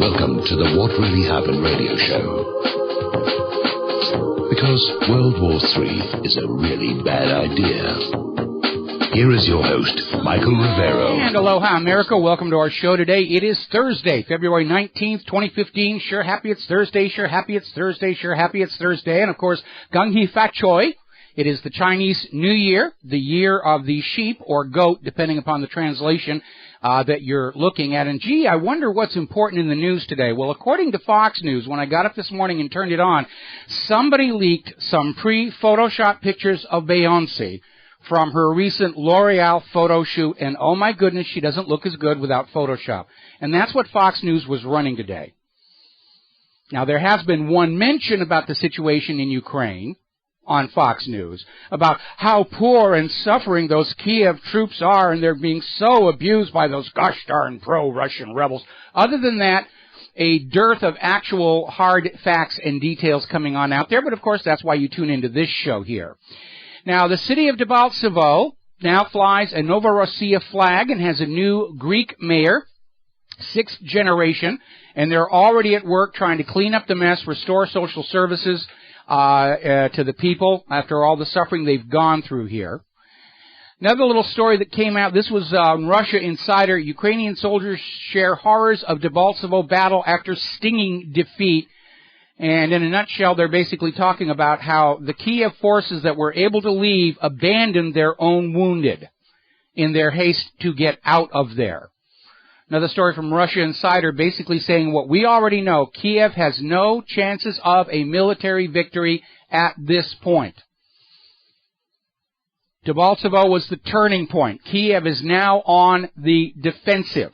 Welcome to the What Really Happened radio show. Because World War III is a really bad idea. Here is your host, Michael Rivero. And aloha, America. Welcome to our show today. It is Thursday, February 19th, 2015. Sure happy it's Thursday. Sure happy it's Thursday. Sure happy it's Thursday. And, of course, Gung Hee Fat Choi. It is the Chinese New Year, the year of the sheep or goat, depending upon the translation that you're looking at. And, gee, I wonder what's important in the news today. Well, according to Fox News, when I got up this morning and turned it on, somebody leaked some pre-Photoshop pictures of Beyoncé from her recent L'Oreal photo shoot, and oh my goodness, she doesn't look as good without Photoshop. And that's what Fox News was running today. Now, there has been one mention about the situation in Ukraine on Fox News, about how poor and suffering those Kiev troops are, and they're being so abused by those gosh darn pro-Russian rebels. Other than that, a dearth of actual hard facts and details coming on out there, but of course that's why you tune into this show here. Now, the city of Debaltsevo now flies a Novorossiya flag and has a new Greek mayor, sixth generation, and they're already at work trying to clean up the mess, restore social services to the people after all the suffering they've gone through here. Another little story that came out, this was Russia Insider. Ukrainian soldiers share horrors of Debaltsevo battle after stinging defeat. And in a nutshell, they're basically talking about how the Kiev forces that were able to leave abandoned their own wounded in their haste to get out of there. Another story from Russia Insider basically saying what we already know. Kiev has no chances of a military victory at this point. Debaltsevo was the turning point. Kiev is now on the defensive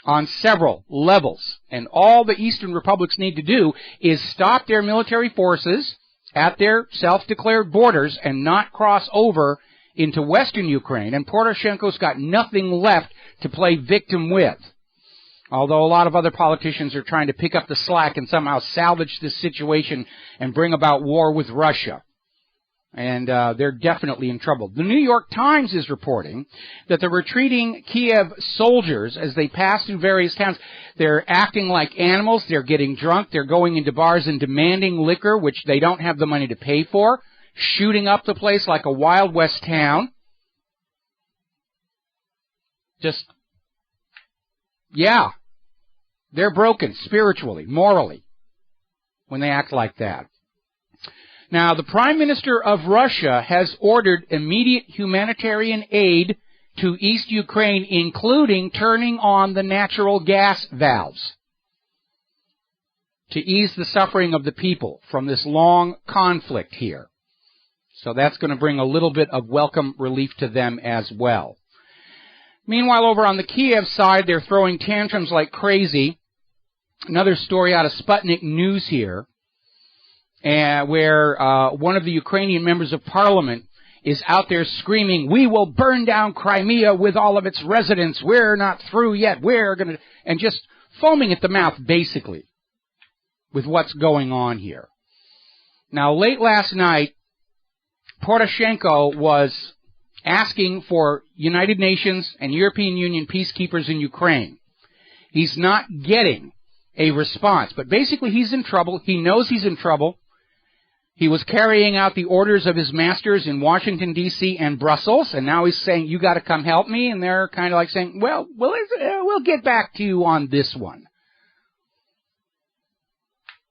on several levels. And all the Eastern republics need to do is stop their military forces at their self-declared borders and not cross over into Western Ukraine. And Poroshenko's got nothing left to play victim with. Although a lot of other politicians are trying to pick up the slack and somehow salvage this situation and bring about war with Russia. And they're definitely in trouble. The New York Times is reporting that the retreating Kiev soldiers, as they pass through various towns, they're acting like animals, they're getting drunk, they're going into bars and demanding liquor, which they don't have the money to pay for, shooting up the place like a Wild West town. Just, yeah, they're broken spiritually, morally, when they act like that. Now, the Prime Minister of Russia has ordered immediate humanitarian aid to East Ukraine, including turning on the natural gas valves to ease the suffering of the people from this long conflict here. So that's going to bring a little bit of welcome relief to them as well. Meanwhile, over on the Kiev side, they're throwing tantrums like crazy. Another story out of Sputnik News here, where one of the Ukrainian members of parliament is out there screaming, "We will burn down Crimea with all of its residents. We're not through yet. We're going to," and just foaming at the mouth, basically, with what's going on here. Now, late last night, Poroshenko was asking for United Nations and European Union peacekeepers in Ukraine. He's not getting a response, but basically he's in trouble. He knows he's in trouble. He was carrying out the orders of his masters in Washington, D.C. and Brussels, and now he's saying, "You got to come help me," and they're kind of like saying, well, we'll get back to you on this one.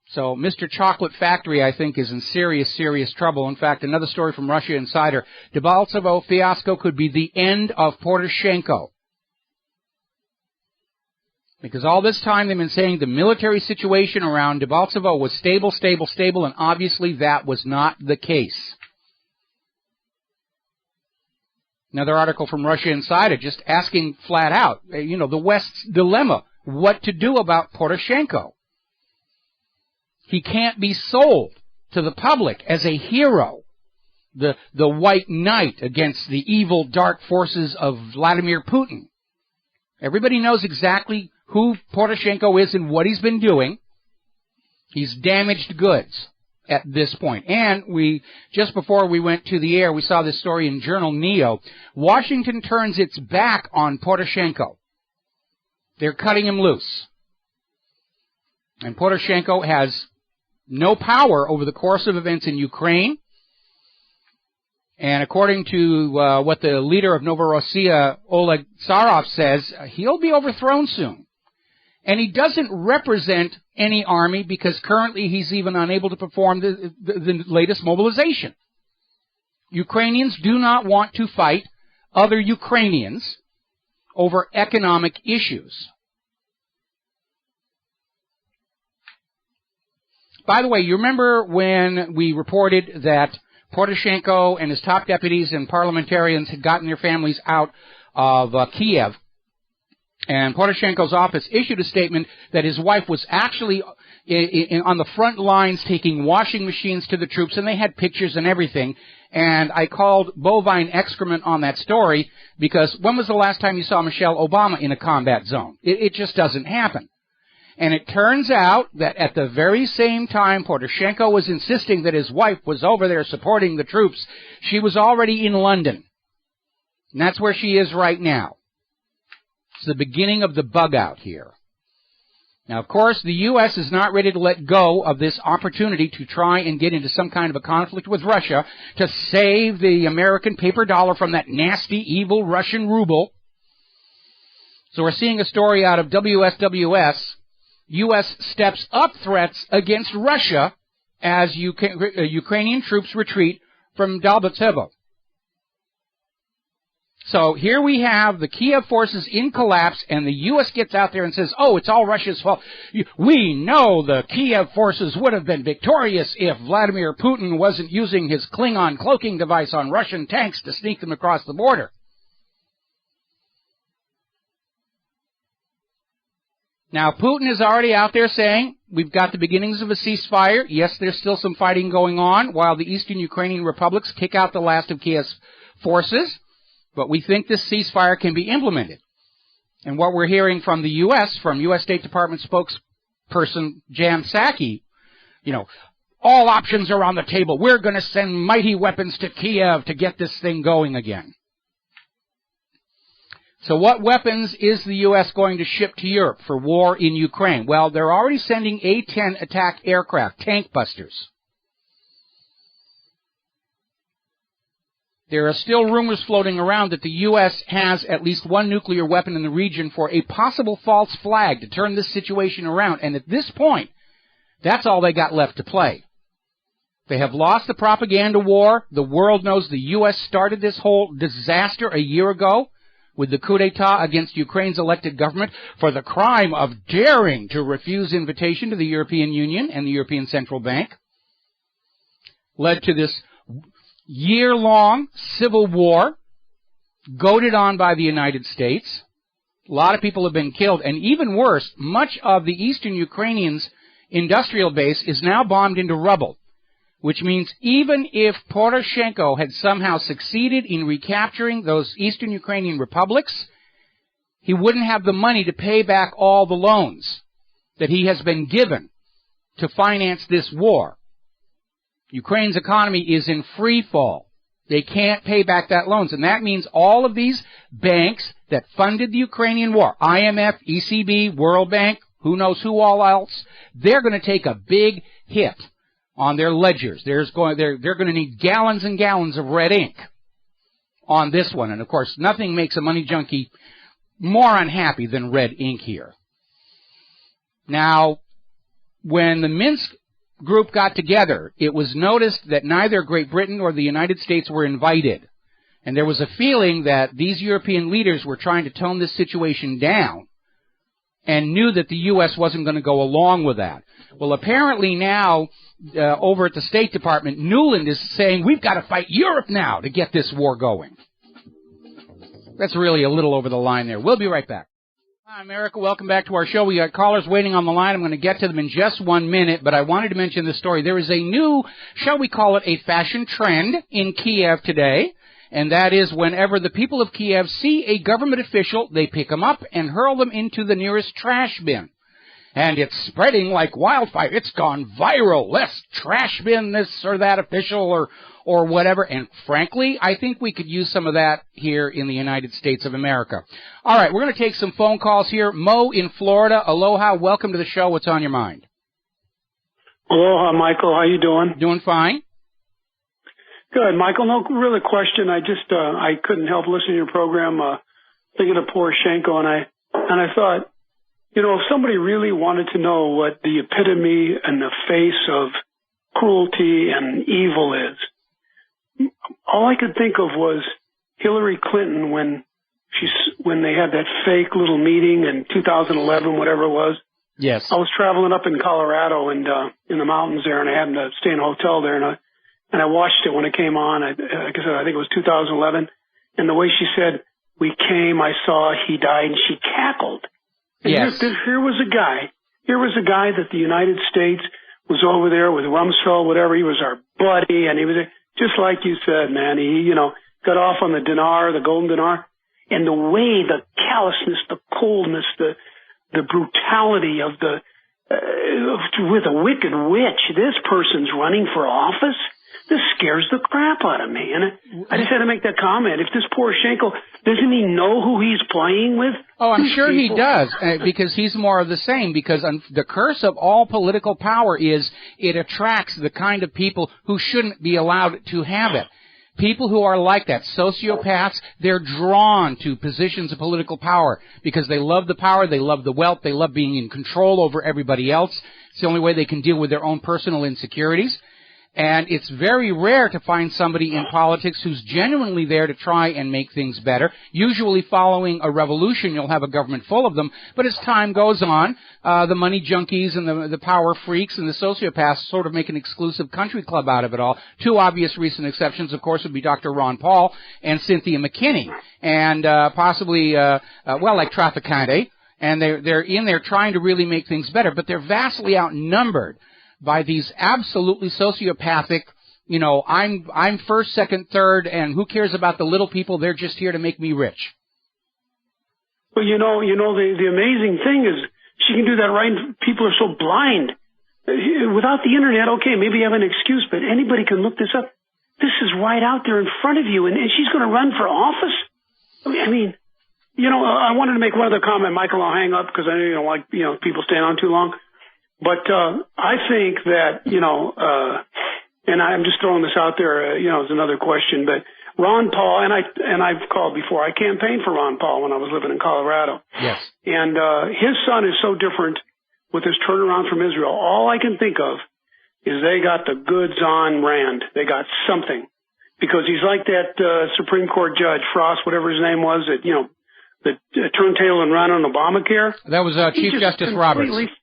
So Mr. Chocolate Factory, I think, is in serious, serious trouble. In fact, another story from Russia Insider, Debaltsevo fiasco could be the end of Poroshenko. Because all this time they've been saying the military situation around Debaltsevo was stable, stable, stable, and obviously that was not the case. Another article from Russia Insider just asking flat out, the West's dilemma, what to do about Poroshenko. He can't be sold to the public as a hero, the white knight against the evil, dark forces of Vladimir Putin. Everybody knows exactly who Poroshenko is and what he's been doing. He's damaged goods at this point. And just before we went to the air, we saw this story in Journal Neo. Washington turns its back on Poroshenko. They're cutting him loose. And Poroshenko has no power over the course of events in Ukraine. And according to what the leader of Novorossiya, Oleg Tsarov, says, he'll be overthrown soon. And he doesn't represent any army because currently he's even unable to perform the latest mobilization. Ukrainians do not want to fight other Ukrainians over economic issues. By the way, you remember when we reported that Poroshenko and his top deputies and parliamentarians had gotten their families out of Kiev, and Poroshenko's office issued a statement that his wife was actually on the front lines taking washing machines to the troops, and they had pictures and everything. And I called bovine excrement on that story because when was the last time you saw Michelle Obama in a combat zone? It just doesn't happen. And it turns out that at the very same time Poroshenko was insisting that his wife was over there supporting the troops, she was already in London. And that's where she is right now. It's the beginning of the bug out here. Now, of course, the U.S. is not ready to let go of this opportunity to try and get into some kind of a conflict with Russia to save the American paper dollar from that nasty, evil Russian ruble. So we're seeing a story out of WSWS. U.S. steps up threats against Russia as Ukrainian troops retreat from Dalbatsevo. So here we have the Kiev forces in collapse, and the U.S. gets out there and says, oh, it's all Russia's fault. We know the Kiev forces would have been victorious if Vladimir Putin wasn't using his Klingon cloaking device on Russian tanks to sneak them across the border. Now, Putin is already out there saying, we've got the beginnings of a ceasefire. Yes, there's still some fighting going on while the eastern Ukrainian republics kick out the last of Kiev's forces. But we think this ceasefire can be implemented. And what we're hearing from the U.S., from U.S. State Department spokesperson Jan Psaki, all options are on the table. We're going to send mighty weapons to Kiev to get this thing going again. So what weapons is the U.S. going to ship to Europe for war in Ukraine? Well, they're already sending A-10 attack aircraft, tank busters. There are still rumors floating around that the U.S. has at least one nuclear weapon in the region for a possible false flag to turn this situation around. And at this point, that's all they got left to play. They have lost the propaganda war. The world knows the U.S. started this whole disaster a year ago with the coup d'etat against Ukraine's elected government for the crime of daring to refuse invitation to the European Union and the European Central Bank. Led to this year-long civil war, goaded on by the United States. A lot of people have been killed, and even worse, much of the eastern Ukrainians' industrial base is now bombed into rubble, which means even if Poroshenko had somehow succeeded in recapturing those eastern Ukrainian republics, he wouldn't have the money to pay back all the loans that he has been given to finance this war. Ukraine's economy is in free fall. They can't pay back that loans. And that means all of these banks that funded the Ukrainian war, IMF, ECB, World Bank, who knows who all else, they're going to take a big hit on their ledgers. They're going to need gallons and gallons of red ink on this one. And of course, nothing makes a money junkie more unhappy than red ink here. Now, when the Minsk group got together, it was noticed that neither Great Britain nor the United States were invited. And there was a feeling that these European leaders were trying to tone this situation down and knew that the U.S. wasn't going to go along with that. Well, apparently now, over at the State Department, Nuland is saying, we've got to fight Europe now to get this war going. That's really a little over the line there. We'll be right back. Hi, America. Welcome back to our show. We got callers waiting on the line. I'm going to get to them in just 1 minute, but I wanted to mention this story. There is a new, shall we call it a fashion trend in Kiev today, and that is whenever the people of Kiev see a government official, they pick them up and hurl them into the nearest trash bin. And it's spreading like wildfire. It's gone viral. Let's trash bin this or that official or whatever. And frankly, I think we could use some of that here in the United States of America. All right, we're going to take some phone calls here. Mo in Florida. Aloha. Welcome to the show. What's on your mind? Aloha, Michael. How you doing? Doing fine. Good, Michael. No really question. I just I couldn't help listening to your program, thinking of Poroshenko, and I thought, you know, if somebody really wanted to know what the epitome and the face of cruelty and evil is, all I could think of was Hillary Clinton when they had that fake little meeting in 2011, whatever it was. Yes. I was traveling up in Colorado and in the mountains there, and I happened to stay in a hotel there, and I watched it when it came on. Like I said, I think it was 2011, and the way she said, "We came, I saw, he died," and she cackled. And yes. Here was a guy that the United States was over there with Rumsfeld, whatever. He was our buddy, and he was just like you said, man. He, you know, got off on the dinar, the golden dinar, and the way, the callousness, the coldness, the brutality of with a wicked witch. This person's running for office. This scares the crap out of me. And I just had to make that comment. If this Poroshenko, doesn't he know who he's playing with? Oh, I'm sure he does, because he's more of the same, because the curse of all political power is it attracts the kind of people who shouldn't be allowed to have it. People who are like that, sociopaths, they're drawn to positions of political power because they love the power, they love the wealth, they love being in control over everybody else. It's the only way they can deal with their own personal insecurities. And it's very rare to find somebody in politics who's genuinely there to try and make things better. Usually following a revolution, you'll have a government full of them. But as time goes on, the money junkies and the power freaks and the sociopaths sort of make an exclusive country club out of it all. Two obvious recent exceptions, of course, would be Dr. Ron Paul and Cynthia McKinney. And possibly, like Traficante. And they're in there trying to really make things better. But they're vastly outnumbered by these absolutely sociopathic, you know, I'm first, second, third, and who cares about the little people? They're just here to make me rich. Well, you know, the amazing thing is she can do that right. People are so blind. Without the internet, okay, maybe you have an excuse, but anybody can look this up. This is right out there in front of you, and she's going to run for office. I mean, you know, I wanted to make one other comment, Michael. I'll hang up because I know you don't like, you know, people staying on too long. But I think that, you know, and I'm just throwing this out there, you know, as another question, but Ron Paul, and I've called before. I campaigned for Ron Paul when I was living in Colorado. Yes. And his son is so different with his turnaround from Israel. All I can think of is they got the goods on Rand. They got something. Because he's like that Supreme Court Judge, Frost, whatever his name was, that, you know, that turned tail and ran on Obamacare. That was Chief Justice Roberts.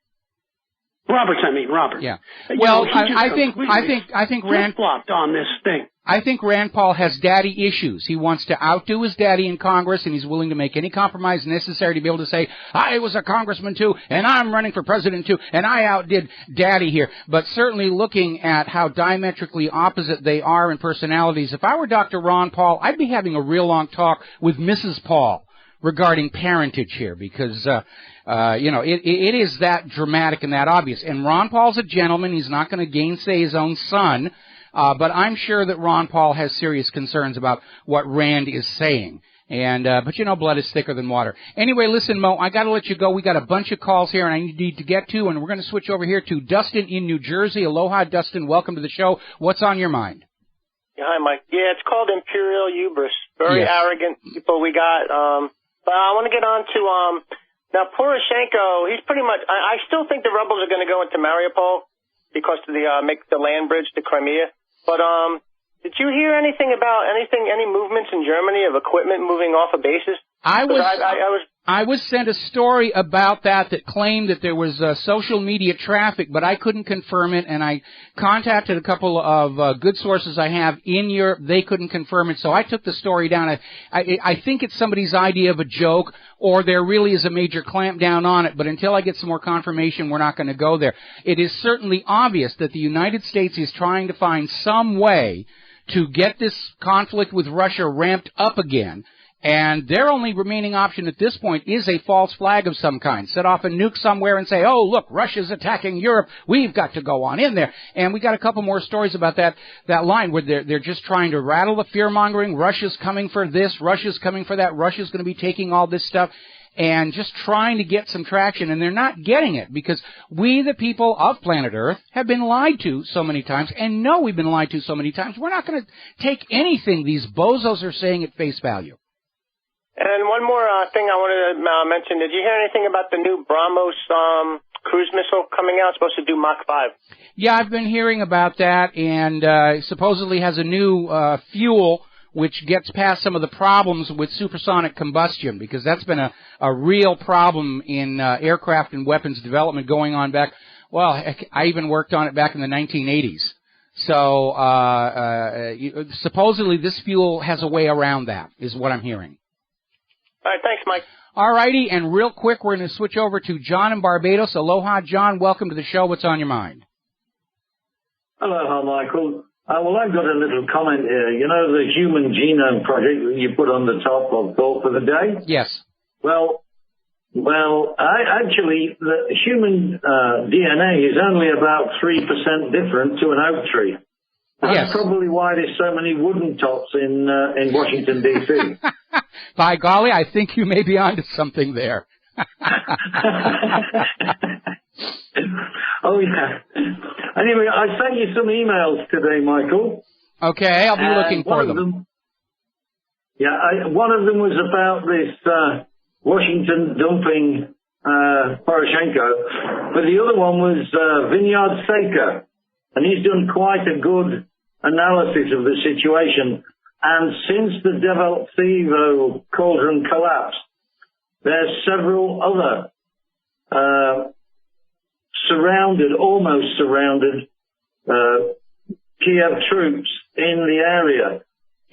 Robert. Yeah. Well, I think Rand flopped on this thing. I think Rand Paul has daddy issues. He wants to outdo his daddy in Congress, and he's willing to make any compromise necessary to be able to say, I was a congressman too, and I'm running for president too, and I outdid daddy here. But certainly looking at how diametrically opposite they are in personalities, if I were Dr. Ron Paul, I'd be having a real long talk with Mrs. Paul regarding parentage here, because you know, it is that dramatic and that obvious. And Ron Paul's a gentleman. He's not going to gainsay his own son. But I'm sure that Ron Paul has serious concerns about what Rand is saying. And but, you know, blood is thicker than water. Anyway, listen, Mo, I got to let you go. We got a bunch of calls here, and I need to get to, and we're going to switch over here to Dustin in New Jersey. Aloha, Dustin. Welcome to the show. What's on your mind? Yeah, hi, Mike. Yeah, it's called imperial hubris. Very arrogant people we got. But I want to get on to now Poroshenko. He's pretty much. I still think the rebels are going to go into Mariupol because of the make the land bridge to Crimea. But did you hear anything about any movements in Germany of equipment moving off of bases? I was sent a story about that claimed that there was social media traffic, but I couldn't confirm it, and I contacted a couple of good sources I have in Europe. They couldn't confirm it, so I took the story down. I think it's somebody's idea of a joke, or there really is a major clampdown on it, but until I get some more confirmation, we're not going to go there. It is certainly obvious that the United States is trying to find some way to get this conflict with Russia ramped up again. And their only remaining option at this point is a false flag of some kind. Set off a nuke somewhere and say, oh, look, Russia's attacking Europe. We've got to go on in there. And we got a couple more stories about that line where they're just trying to rattle the fear-mongering. Russia's coming for this. Russia's coming for that. Russia's going to be taking all this stuff. and just trying to get some traction, and they're not getting it because we, the people of planet Earth, have been lied to so many times and know we've been lied to so many times. We're not going to take anything these bozos are saying at face value. And one more thing I wanted to mention. Did you hear anything about the new BrahMos cruise missile coming out? It's supposed to do Mach 5. Yeah, I've been hearing about that, and supposedly has a new fuel which gets past some of the problems with supersonic combustion, because that's been a real problem in aircraft and weapons development going on back. Well, I even worked on it back in the 1980s. So supposedly this fuel has a way around that, is what I'm hearing. All right, thanks, Mike. All righty, and real quick, we're going to switch over to John in Barbados. Aloha, John. Welcome to the show. What's on your mind? Aloha, Michael. Well, I've got a little comment here. You know the Human Genome Project that you put on the top of Thought for the Day? Yes. Well, actually, the human DNA is only about 3% different to an oak tree. That's probably why there's so many wooden tops in Washington, D.C. By golly, I think you may be onto something there. Oh, yeah. Anyway, I sent you some emails today, Michael. Okay, I'll be looking for them. One of them was about this Washington dumping Poroshenko, but the other one was Vineyard Saker, and he's done quite a good analysis of the situation. And since the Devoltsevo cauldron collapsed, there's several other almost surrounded Kiev troops in the area,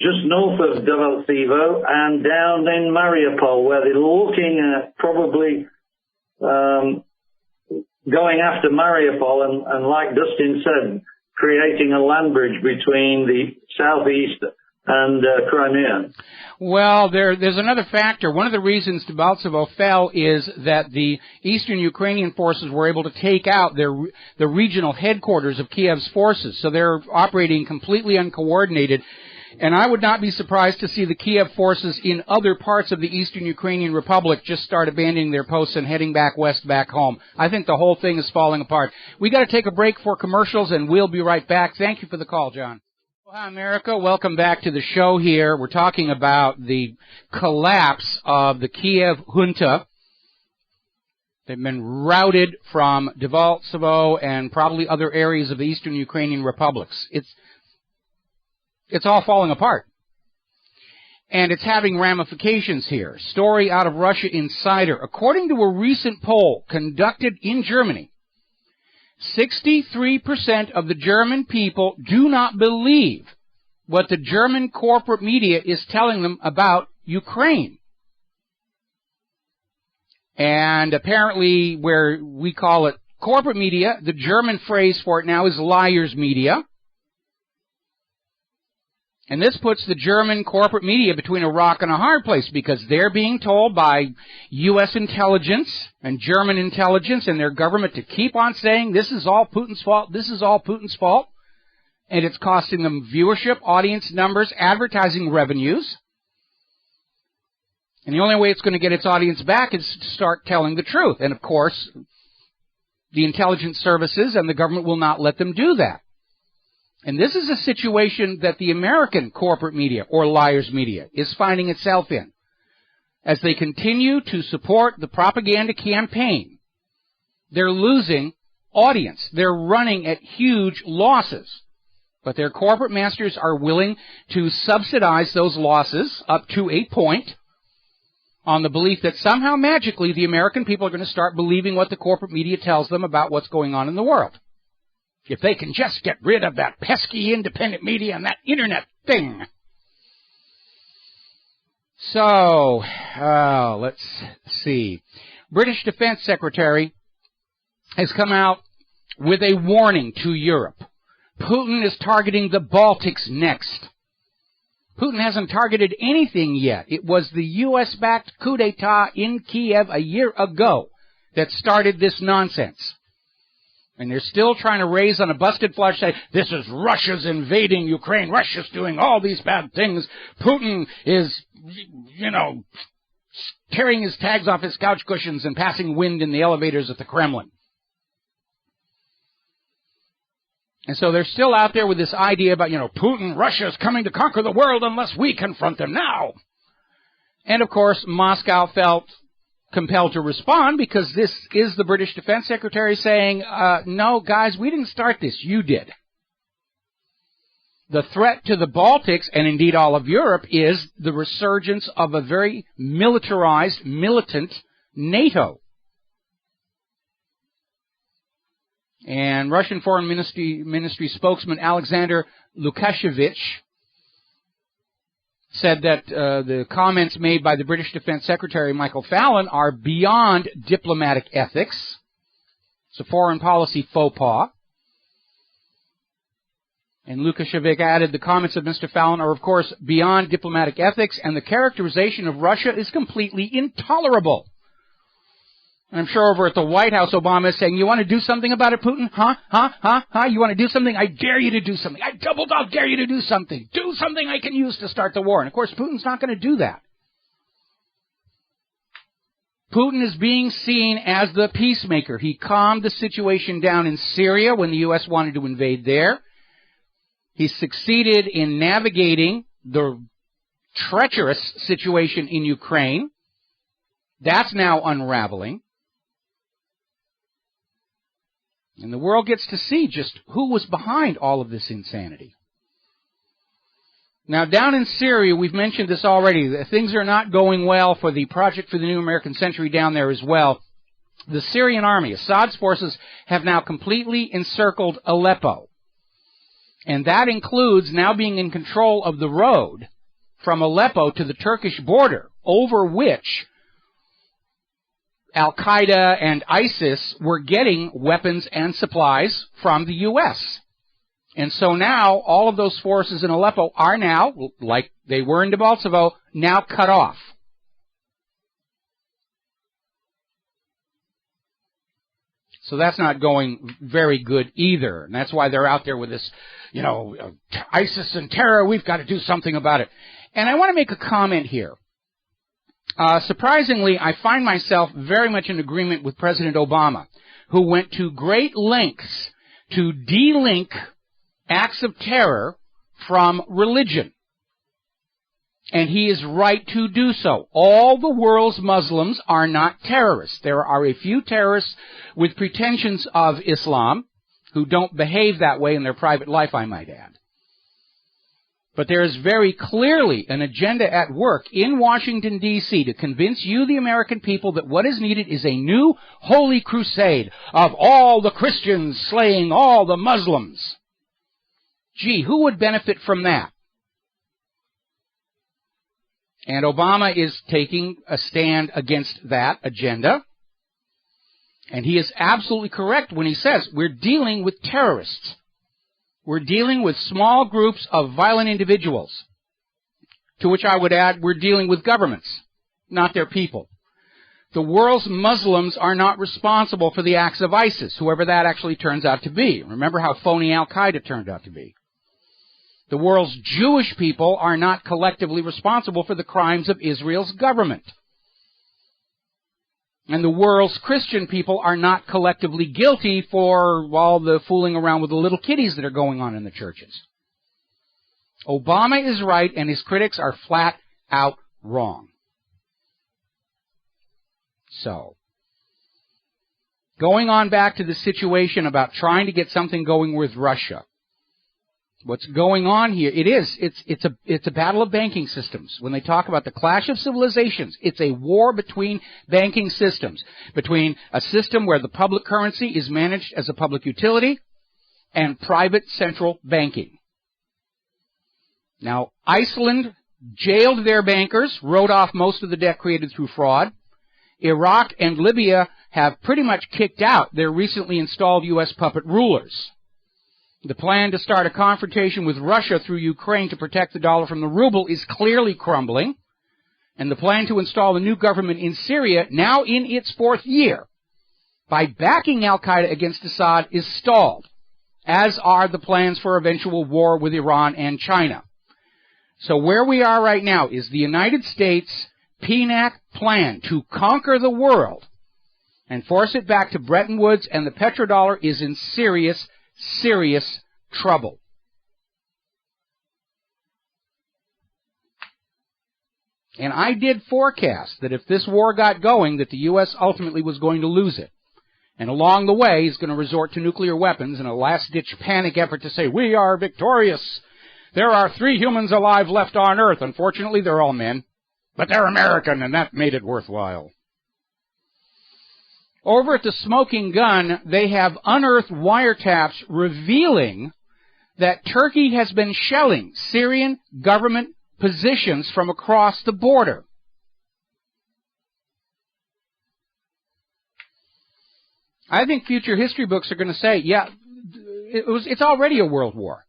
just north of Devoltsevo and down in Mariupol, where they're looking at probably going after Mariupol and like Dustin said, creating a land bridge between the southeast and Crimea. Well, there's another factor. One of the reasons Debaltsevo fell is that the eastern Ukrainian forces were able to take out the regional headquarters of Kiev's forces, so they're operating completely uncoordinated. And I would not be surprised to see the Kiev forces in other parts of the eastern Ukrainian Republic just start abandoning their posts and heading back west, back home. I think the whole thing is falling apart. We got to take a break for commercials, and we'll be right back. Thank you for the call, John. Hi, America. Welcome back to the show here. We're talking about the collapse of the Kiev junta. They've been routed from Devoltsevo and probably other areas of the eastern Ukrainian republics. It's all falling apart. And it's having ramifications here. Story out of Russia Insider. According to a recent poll conducted in Germany, 63% of the German people do not believe what the German corporate media is telling them about Ukraine. And apparently, where we call it corporate media, the German phrase for it now is liars media. And this puts the German corporate media between a rock and a hard place, because they're being told by U.S. intelligence and German intelligence and their government to keep on saying this is all Putin's fault, this is all Putin's fault. And it's costing them viewership, audience numbers, advertising revenues. And the only way it's going to get its audience back is to start telling the truth. And of course, the intelligence services and the government will not let them do that. And this is a situation that the American corporate media, or liars media, is finding itself in. As they continue to support the propaganda campaign, they're losing audience. They're running at huge losses. But their corporate masters are willing to subsidize those losses up to a point on the belief that somehow magically the American people are going to start believing what the corporate media tells them about what's going on in the world. If they can just get rid of that pesky independent media and that internet thing. So, let's see. British Defense Secretary has come out with a warning to Europe. Putin is targeting the Baltics next. Putin hasn't targeted anything yet. It was the U.S.-backed coup d'etat in Kiev a year ago that started this nonsense. And they're still trying to raise on a busted flush, say, this is Russia's invading Ukraine. Russia's doing all these bad things. Putin is, tearing his tags off his couch cushions and passing wind in the elevators at the Kremlin. And so they're still out there with this idea about, Putin, Russia is coming to conquer the world unless we confront them now. And, of course, Moscow felt compelled to respond because this is the British Defense Secretary saying, no, guys, we didn't start this. You did. The threat to the Baltics, and indeed all of Europe, is the resurgence of a very militarized, militant NATO. And Russian Foreign Ministry spokesman Alexander Lukashevich said that the comments made by the British Defense Secretary Michael Fallon are beyond diplomatic ethics. It's a foreign policy faux pas. And Lukashevich added, the comments of Mr. Fallon are, of course, beyond diplomatic ethics, and the characterization of Russia is completely intolerable. And I'm sure over at the White House, Obama is saying, you want to do something about it, Putin? You want to do something? I dare you to do something. I double dog dare you to do something. Do something I can use to start the war. And, of course, Putin's not going to do that. Putin is being seen as the peacemaker. He calmed the situation down in Syria when the U.S. wanted to invade there. He succeeded in navigating the treacherous situation in Ukraine. That's now unraveling. And the world gets to see just who was behind all of this insanity. Now, down in Syria, we've mentioned this already. Things are not going well for the Project for the New American Century down there as well. The Syrian army, Assad's forces, have now completely encircled Aleppo. And that includes now being in control of the road from Aleppo to the Turkish border, over which Al-Qaeda and ISIS were getting weapons and supplies from the U.S. And so now all of those forces in Aleppo are now, like they were in Debaltsevo, now cut off. So that's not going very good either. And that's why they're out there with this, ISIS and terror, we've got to do something about it. And I want to make a comment here. Surprisingly, I find myself very much in agreement with President Obama, who went to great lengths to de-link acts of terror from religion. And he is right to do so. All the world's Muslims are not terrorists. There are a few terrorists with pretensions of Islam who don't behave that way in their private life, I might add. But there is very clearly an agenda at work in Washington, D.C. to convince you, the American people, that what is needed is a new holy crusade of all the Christians slaying all the Muslims. Gee, who would benefit from that? And Obama is taking a stand against that agenda. And he is absolutely correct when he says we're dealing with terrorists. We're dealing with small groups of violent individuals. To which I would add, we're dealing with governments, not their people. The world's Muslims are not responsible for the acts of ISIS, whoever that actually turns out to be. Remember how phony Al-Qaeda turned out to be. The world's Jewish people are not collectively responsible for the crimes of Israel's government. And the world's Christian people are not collectively guilty for all the fooling around with the little kiddies that are going on in the churches. Obama is right, and his critics are flat out wrong. So, going on back to the situation about trying to get something going with Russia. What's going on here, it's a battle of banking systems. When they talk about the clash of civilizations, it's a war between banking systems, between a system where the public currency is managed as a public utility and private central banking. Now, Iceland jailed their bankers, wrote off most of the debt created through fraud. Iraq and Libya have pretty much kicked out their recently installed U.S. puppet rulers. The plan to start a confrontation with Russia through Ukraine to protect the dollar from the ruble is clearly crumbling. And the plan to install a new government in Syria, now in its fourth year, by backing Al-Qaeda against Assad, is stalled, as are the plans for eventual war with Iran and China. So where we are right now is the United States, PNAC, plan to conquer the world and force it back to Bretton Woods, and the petrodollar is in serious, serious trouble. And I did forecast that if this war got going, that the U.S. ultimately was going to lose it. And along the way, he's going to resort to nuclear weapons in a last-ditch panic effort to say, we are victorious. There are 3 humans alive left on Earth. Unfortunately, they're all men. But they're American, and that made it worthwhile. Over at the Smoking Gun, they have unearthed wiretaps revealing that Turkey has been shelling Syrian government positions from across the border. I think future history books are going to say, yeah, it's already a world war.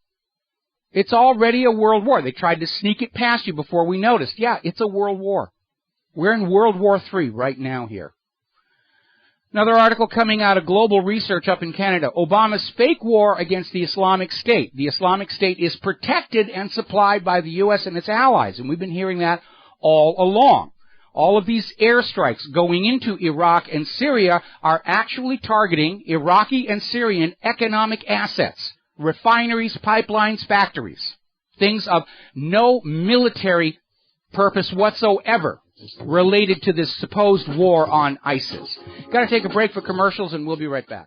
It's already a world war. They tried to sneak it past you before we noticed. Yeah, it's a world war. We're in World War III right now here. Another article coming out of Global Research up in Canada. Obama's fake war against the Islamic State. The Islamic State is protected and supplied by the U.S. and its allies, and we've been hearing that all along. All of these airstrikes going into Iraq and Syria are actually targeting Iraqi and Syrian economic assets, refineries, pipelines, factories, things of no military purpose whatsoever related to this supposed war on ISIS. Got to take a break for commercials, and we'll be right back.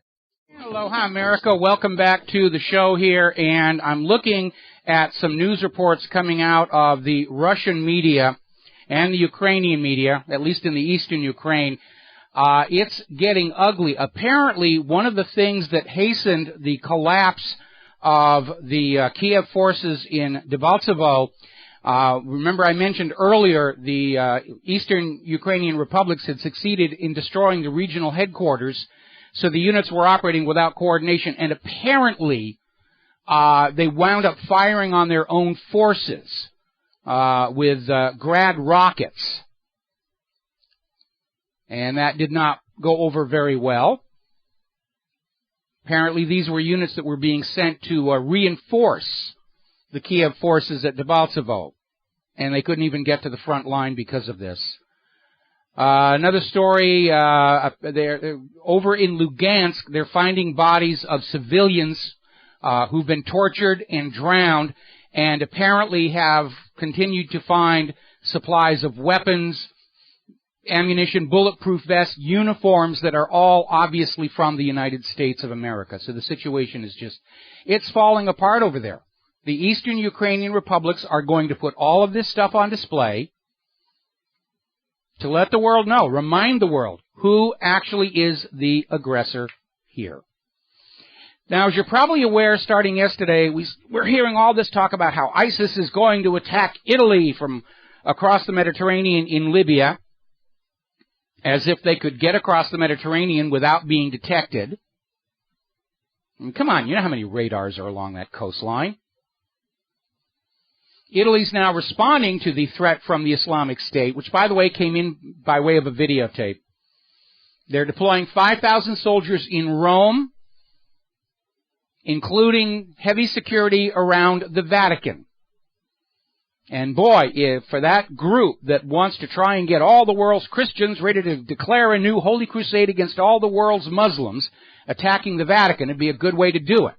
Aloha, America. Welcome back to the show here, and I'm looking at some news reports coming out of the Russian media and the Ukrainian media, at least in the eastern Ukraine. It's getting ugly. Apparently, one of the things that hastened the collapse of the Kiev forces in Debaltsevo, remember I mentioned earlier the eastern Ukrainian republics had succeeded in destroying the regional headquarters, so the units were operating without coordination, and apparently they wound up firing on their own forces with Grad rockets. And that did not go over very well. Apparently these were units that were being sent to reinforce the Kiev forces at Debaltsevo, and they couldn't even get to the front line because of this. Another story, they're over in Lugansk, they're finding bodies of civilians who've been tortured and drowned, and apparently have continued to find supplies of weapons, ammunition, bulletproof vests, uniforms that are all obviously from the United States of America. So the situation is just, it's falling apart over there. The eastern Ukrainian republics are going to put all of this stuff on display to let the world know, remind the world who actually is the aggressor here. Now, as you're probably aware, starting yesterday, we're hearing all this talk about how ISIS is going to attack Italy from across the Mediterranean in Libya, as if they could get across the Mediterranean without being detected. I mean, come on, you know how many radars are along that coastline. Italy's now responding to the threat from the Islamic State, which, by the way, came in by way of a videotape. They're deploying 5,000 soldiers in Rome, including heavy security around the Vatican. And boy, if for that group that wants to try and get all the world's Christians ready to declare a new holy crusade against all the world's Muslims attacking the Vatican, it'd be a good way to do it.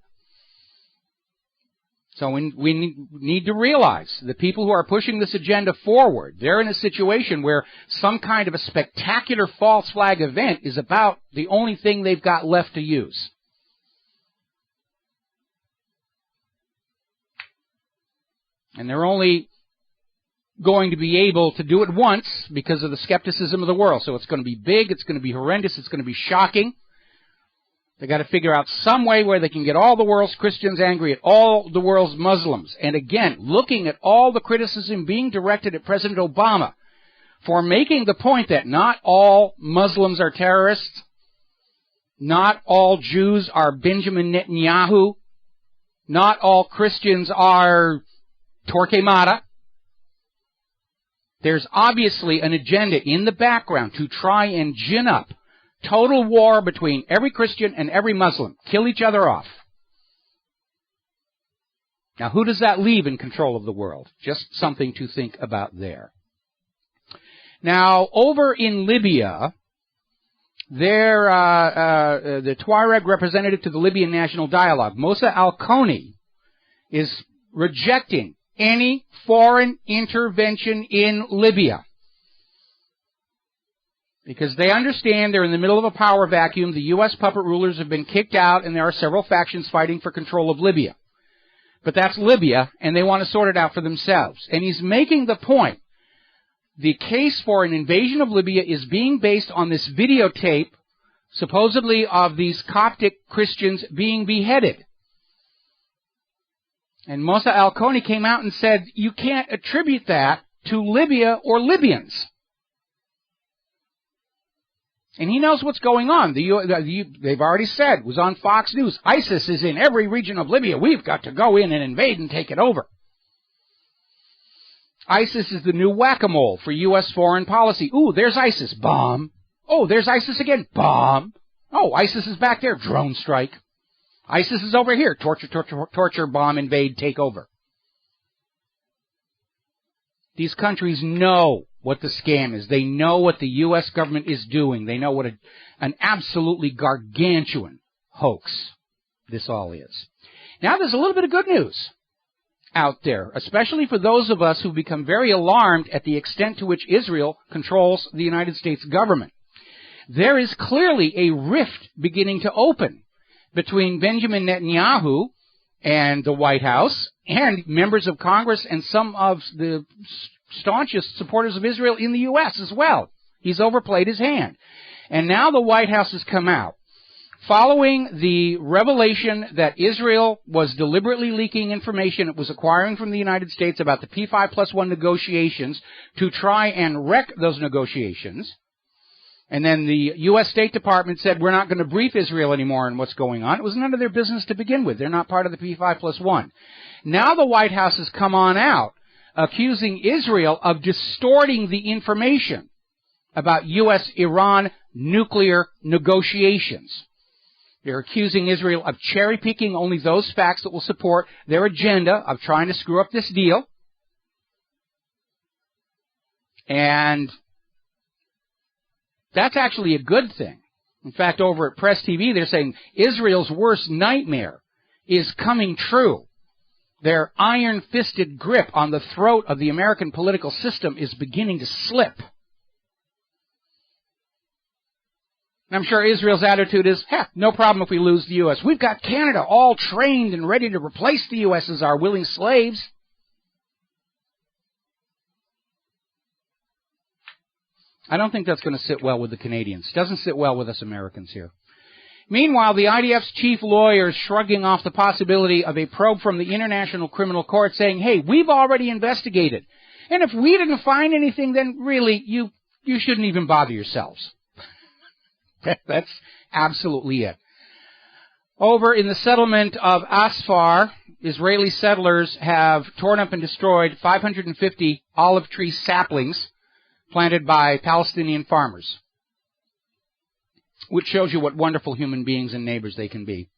So we need to realize the people who are pushing this agenda forward, they're in a situation where some kind of a spectacular false flag event is about the only thing they've got left to use. And they're only going to be able to do it once because of the skepticism of the world. So it's going to be big, it's going to be horrendous, it's going to be shocking. They've got to figure out some way where they can get all the world's Christians angry at all the world's Muslims. And again, looking at all the criticism being directed at President Obama for making the point that not all Muslims are terrorists, not all Jews are Benjamin Netanyahu, not all Christians are Torquemada. There's obviously an agenda in the background to try and gin up total war between every Christian and every Muslim. Kill each other off. Now, who does that leave in control of the world? Just something to think about there. Now, over in Libya, the Tuareg representative to the Libyan National Dialogue, Moussa Al-Koni, is rejecting any foreign intervention in Libya. Because they understand they're in the middle of a power vacuum. The U.S. puppet rulers have been kicked out, and there are several factions fighting for control of Libya. But that's Libya, and they want to sort it out for themselves. And he's making the point. The case for an invasion of Libya is being based on this videotape, supposedly of these Coptic Christians being beheaded. And Moussa Al-Koni came out and said, you can't attribute that to Libya or Libyans. And he knows what's going on. They've already said, it was on Fox News, ISIS is in every region of Libya. We've got to go in and invade and take it over. ISIS is the new whack-a-mole for U.S. foreign policy. Ooh, there's ISIS. Bomb. Oh, there's ISIS again. Bomb. Oh, ISIS is back there. Drone strike. ISIS is over here. Torture, bomb, invade, take over. These countries know what the scam is. They know what the U.S. government is doing. They know what an absolutely gargantuan hoax this all is. Now, there's a little bit of good news out there, especially for those of us who've become very alarmed at the extent to which Israel controls the United States government. There is clearly a rift beginning to open between Benjamin Netanyahu and the White House and members of Congress and some of the staunchest supporters of Israel in the U.S. as well. He's overplayed his hand. And now the White House has come out, following the revelation that Israel was deliberately leaking information it was acquiring from the United States about the P5+1 negotiations to try and wreck those negotiations. And then the U.S. State Department said, we're not going to brief Israel anymore on what's going on. It was none of their business to begin with. They're not part of the P5+1. Now the White House has come on out, accusing Israel of distorting the information about U.S.-Iran nuclear negotiations. They're accusing Israel of cherry-picking only those facts that will support their agenda of trying to screw up this deal. And that's actually a good thing. In fact, over at Press TV, they're saying Israel's worst nightmare is coming true. Their iron-fisted grip on the throat of the American political system is beginning to slip. And I'm sure Israel's attitude is, no problem if we lose the U.S. We've got Canada all trained and ready to replace the U.S. as our willing slaves. I don't think that's going to sit well with the Canadians. It doesn't sit well with us Americans here. Meanwhile, the IDF's chief lawyer is shrugging off the possibility of a probe from the International Criminal Court saying, hey, we've already investigated. And if we didn't find anything, then really, you shouldn't even bother yourselves. That's absolutely it. Over in the settlement of Asfar, Israeli settlers have torn up and destroyed 550 olive tree saplings planted by Palestinian farmers, which shows you what wonderful human beings and neighbors they can be.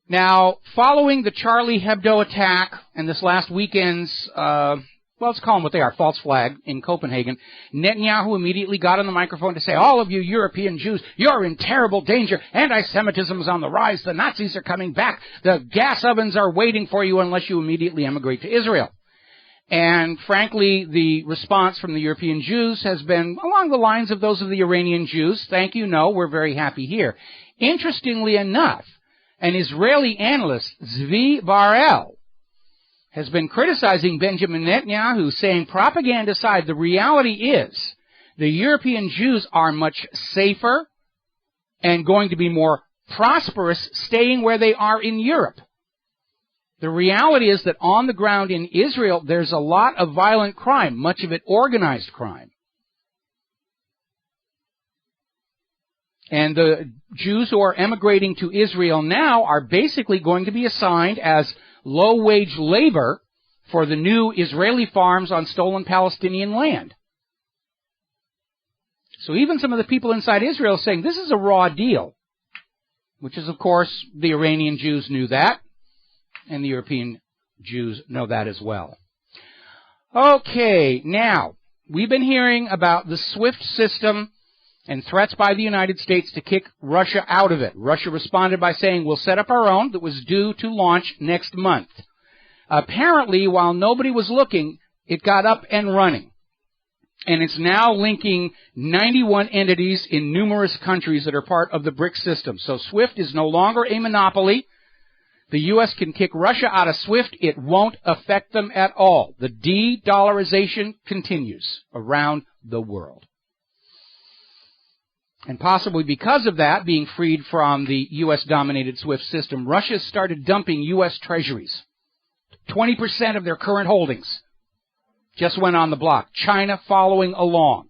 Now, following the Charlie Hebdo attack and this last weekend's, let's call them what they are, false flag in Copenhagen, Netanyahu immediately got on the microphone to say, all of you European Jews, you're in terrible danger. Anti-Semitism is on the rise. The Nazis are coming back. The gas ovens are waiting for you unless you immediately emigrate to Israel. And frankly, the response from the European Jews has been along the lines of those of the Iranian Jews. Thank you, no, we're very happy here. Interestingly enough, an Israeli analyst, Zvi Bar-El, has been criticizing Benjamin Netanyahu, saying, propaganda aside, the reality is the European Jews are much safer and going to be more prosperous staying where they are in Europe. The reality is that on the ground in Israel, there's a lot of violent crime, much of it organized crime. And the Jews who are emigrating to Israel now are basically going to be assigned as low-wage labor for the new Israeli farms on stolen Palestinian land. So even some of the people inside Israel are saying this is a raw deal, which is, of course, the Iranian Jews knew that. And the European Jews know that as well. Okay, now, we've been hearing about the SWIFT system and threats by the United States to kick Russia out of it. Russia responded by saying, we'll set up our own that was due to launch next month. Apparently, while nobody was looking, it got up and running. And it's now linking 91 entities in numerous countries that are part of the BRIC system. So SWIFT is no longer a monopoly. The U.S. can kick Russia out of SWIFT. It won't affect them at all. The de-dollarization continues around the world. And possibly because of that, being freed from the U.S.-dominated SWIFT system, Russia started dumping U.S. treasuries. 20% of their current holdings just went on the block. China following along.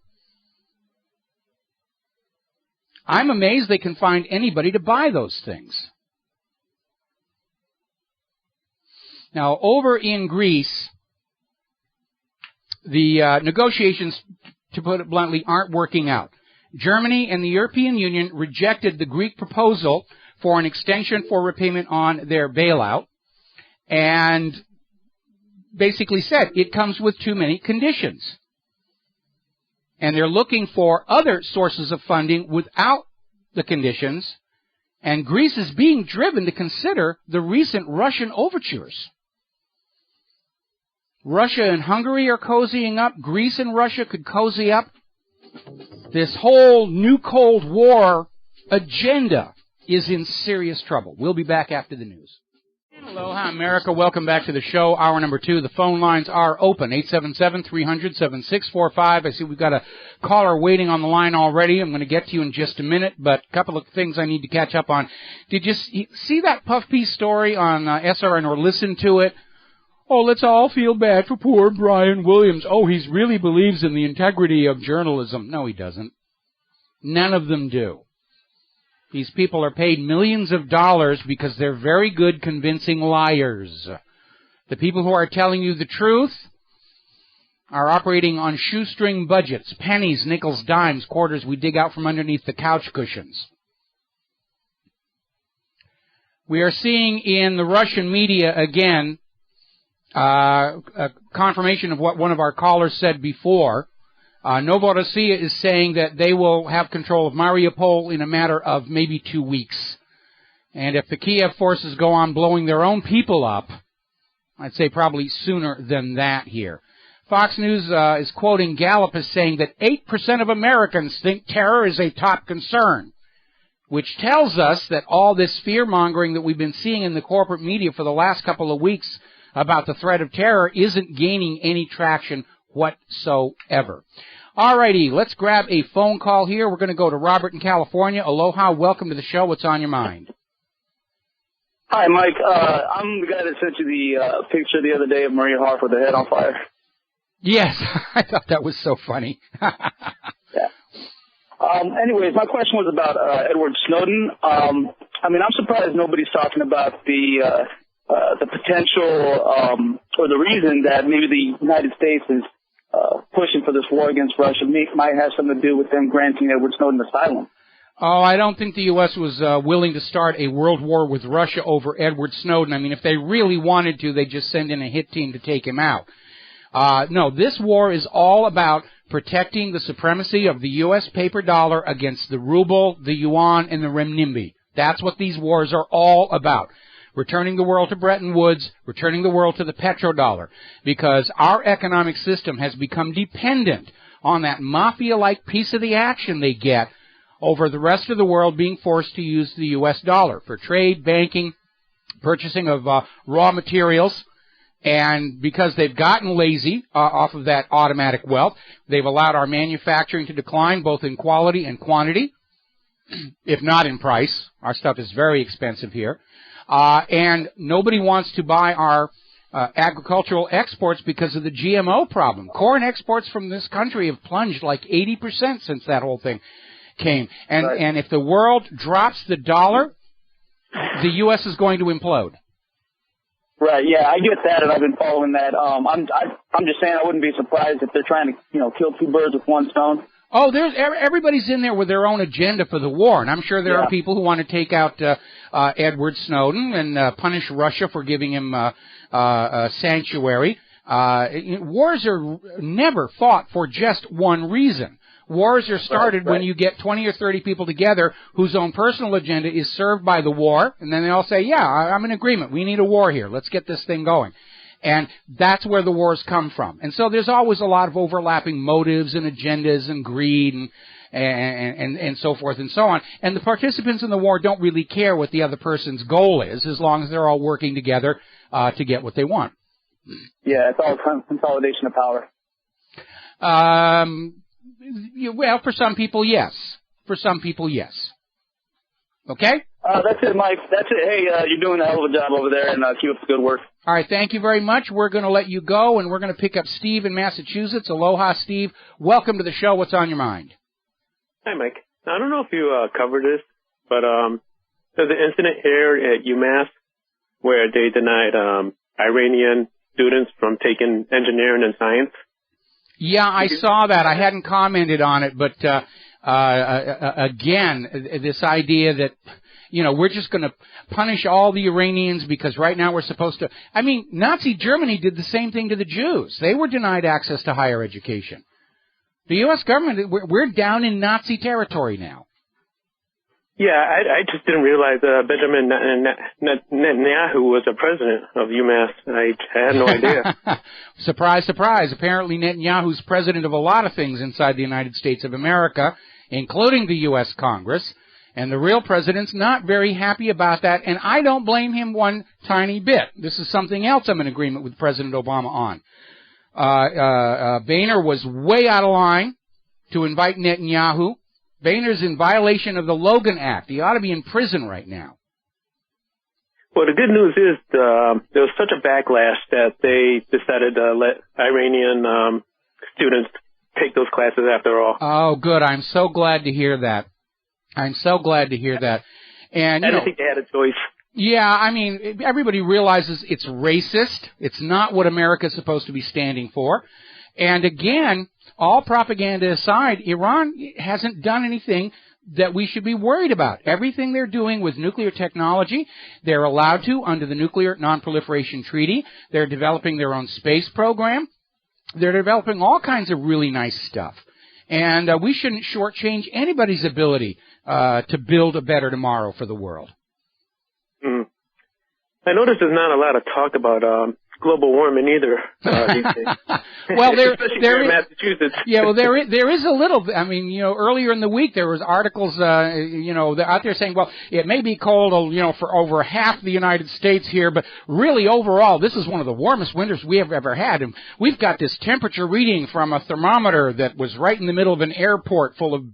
I'm amazed they can find anybody to buy those things. Now, over in Greece, the negotiations, to put it bluntly, aren't working out. Germany and the European Union rejected the Greek proposal for an extension for repayment on their bailout and basically said it comes with too many conditions. And they're looking for other sources of funding without the conditions, and Greece is being driven to consider the recent Russian overtures. Russia and Hungary are cozying up. Greece and Russia could cozy up. This whole new Cold War agenda is in serious trouble. We'll be back after the news. Aloha, America. Welcome back to the show. Hour number 2. The phone lines are open. 877-300-7645. I see we've got a caller waiting on the line already. I'm going to get to you in just a minute, but a couple of things I need to catch up on. Did you see that puff piece story on SRN or listen to it? Oh, let's all feel bad for poor Brian Williams. Oh, he really believes in the integrity of journalism. No, he doesn't. None of them do. These people are paid millions of dollars because they're very good convincing liars. The people who are telling you the truth are operating on shoestring budgets, pennies, nickels, dimes, quarters we dig out from underneath the couch cushions. We are seeing in the Russian media again a confirmation of what one of our callers said before. Novorossiya is saying that they will have control of Mariupol in a matter of maybe 2 weeks. And if the Kiev forces go on blowing their own people up, I'd say probably sooner than that here. Fox News is quoting Gallup as saying that 8% of Americans think terror is a top concern, which tells us that all this fear-mongering that we've been seeing in the corporate media for the last couple of weeks about the threat of terror isn't gaining any traction whatsoever. All righty, let's grab a phone call here. We're going to go to Robert in California. Aloha, welcome to the show. What's on your mind? Hi, Mike. I'm the guy that sent you the picture the other day of Maria Harf with her head on fire. Yes, I thought that was so funny. Yeah. Anyways, my question was about Edward Snowden. I'm surprised nobody's talking about the potential or the reason that maybe the United States is pushing for this war against Russia might have something to do with them granting Edward Snowden asylum. Oh, I don't think the U.S. was willing to start a world war with Russia over Edward Snowden. I mean, if they really wanted to, they'd just send in a hit team to take him out. No, this war is all about protecting the supremacy of the U.S. paper dollar against the ruble, the yuan, and the renminbi. That's what these wars are all about. Returning the world to Bretton Woods, returning the world to the petrodollar, because our economic system has become dependent on that mafia-like piece of the action they get over the rest of the world being forced to use the U.S. dollar for trade, banking, purchasing of raw materials. And because they've gotten lazy off of that automatic wealth, they've allowed our manufacturing to decline both in quality and quantity, if not in price. Our stuff is very expensive here. And nobody wants to buy our agricultural exports because of the GMO problem. Corn exports from this country have plunged like 80% since that whole thing came. And, right. And if the world drops the dollar, the U.S. is going to implode. Right, yeah, I get that, and I've been following that. I'm just saying I wouldn't be surprised if they're trying to, kill two birds with one stone. Oh, everybody's in there with their own agenda for the war, and I'm sure there are people who want to take out Edward Snowden and punish Russia for giving him sanctuary. Wars are never fought for just one reason. Wars are started when you get 20 or 30 people together whose own personal agenda is served by the war, and then they all say, yeah, I'm in agreement. We need a war here. Let's get this thing going. And that's where the wars come from. And so there's always a lot of overlapping motives and agendas and greed and so forth and so on. And the participants in the war don't really care what the other person's goal is, as long as they're all working together to get what they want. Yeah, it's all consolidation of power. Well, for some people, yes. For some people, yes. Okay? That's it, Mike. That's it. Hey, you're doing a hell of a job over there, and keep up the good work. All right, thank you very much. We're going to let you go, and we're going to pick up Steve in Massachusetts. Aloha, Steve. Welcome to the show. What's on your mind? Hi, Mike. Now, I don't know if you covered this, but there's an incident here at UMass where they denied Iranian students from taking engineering and science. Yeah, I saw that. I hadn't commented on it, but again, this idea that, we're just going to punish all the Iranians because right now we're supposed to. I mean, Nazi Germany did the same thing to the Jews. They were denied access to higher education. The U.S. government, we're down in Nazi territory now. Yeah, I just didn't realize Benjamin Netanyahu was the president of UMass. I had no idea. Surprise, surprise. Apparently Netanyahu's president of a lot of things inside the United States of America, including the U.S. Congress, and the real president's not very happy about that, and I don't blame him one tiny bit. This is something else I'm in agreement with President Obama on. Boehner was way out of line to invite Netanyahu. Boehner's in violation of the Logan Act. He ought to be in prison right now. Well, the good news is there was such a backlash that they decided to let Iranian students take those classes after all. Oh, good. I'm so glad to hear that. I'm so glad to hear that. And I don't think they had a choice. Yeah, I mean, everybody realizes it's racist. It's not what America's supposed to be standing for. And again, all propaganda aside, Iran hasn't done anything that we should be worried about. Everything they're doing with nuclear technology, they're allowed to under the Nuclear Non-Proliferation Treaty. They're developing their own space program. They're developing all kinds of really nice stuff. And we shouldn't shortchange anybody's ability to build a better tomorrow for the world. I noticed there's not a lot of talk about global warming either these days. Well, there in Massachusetts. Yeah, well, there is a little. I mean, earlier in the week there was articles, they're out there saying, well, it may be cold, for over half the United States here, but really overall, this is one of the warmest winters we have ever had, and we've got this temperature reading from a thermometer that was right in the middle of an airport full of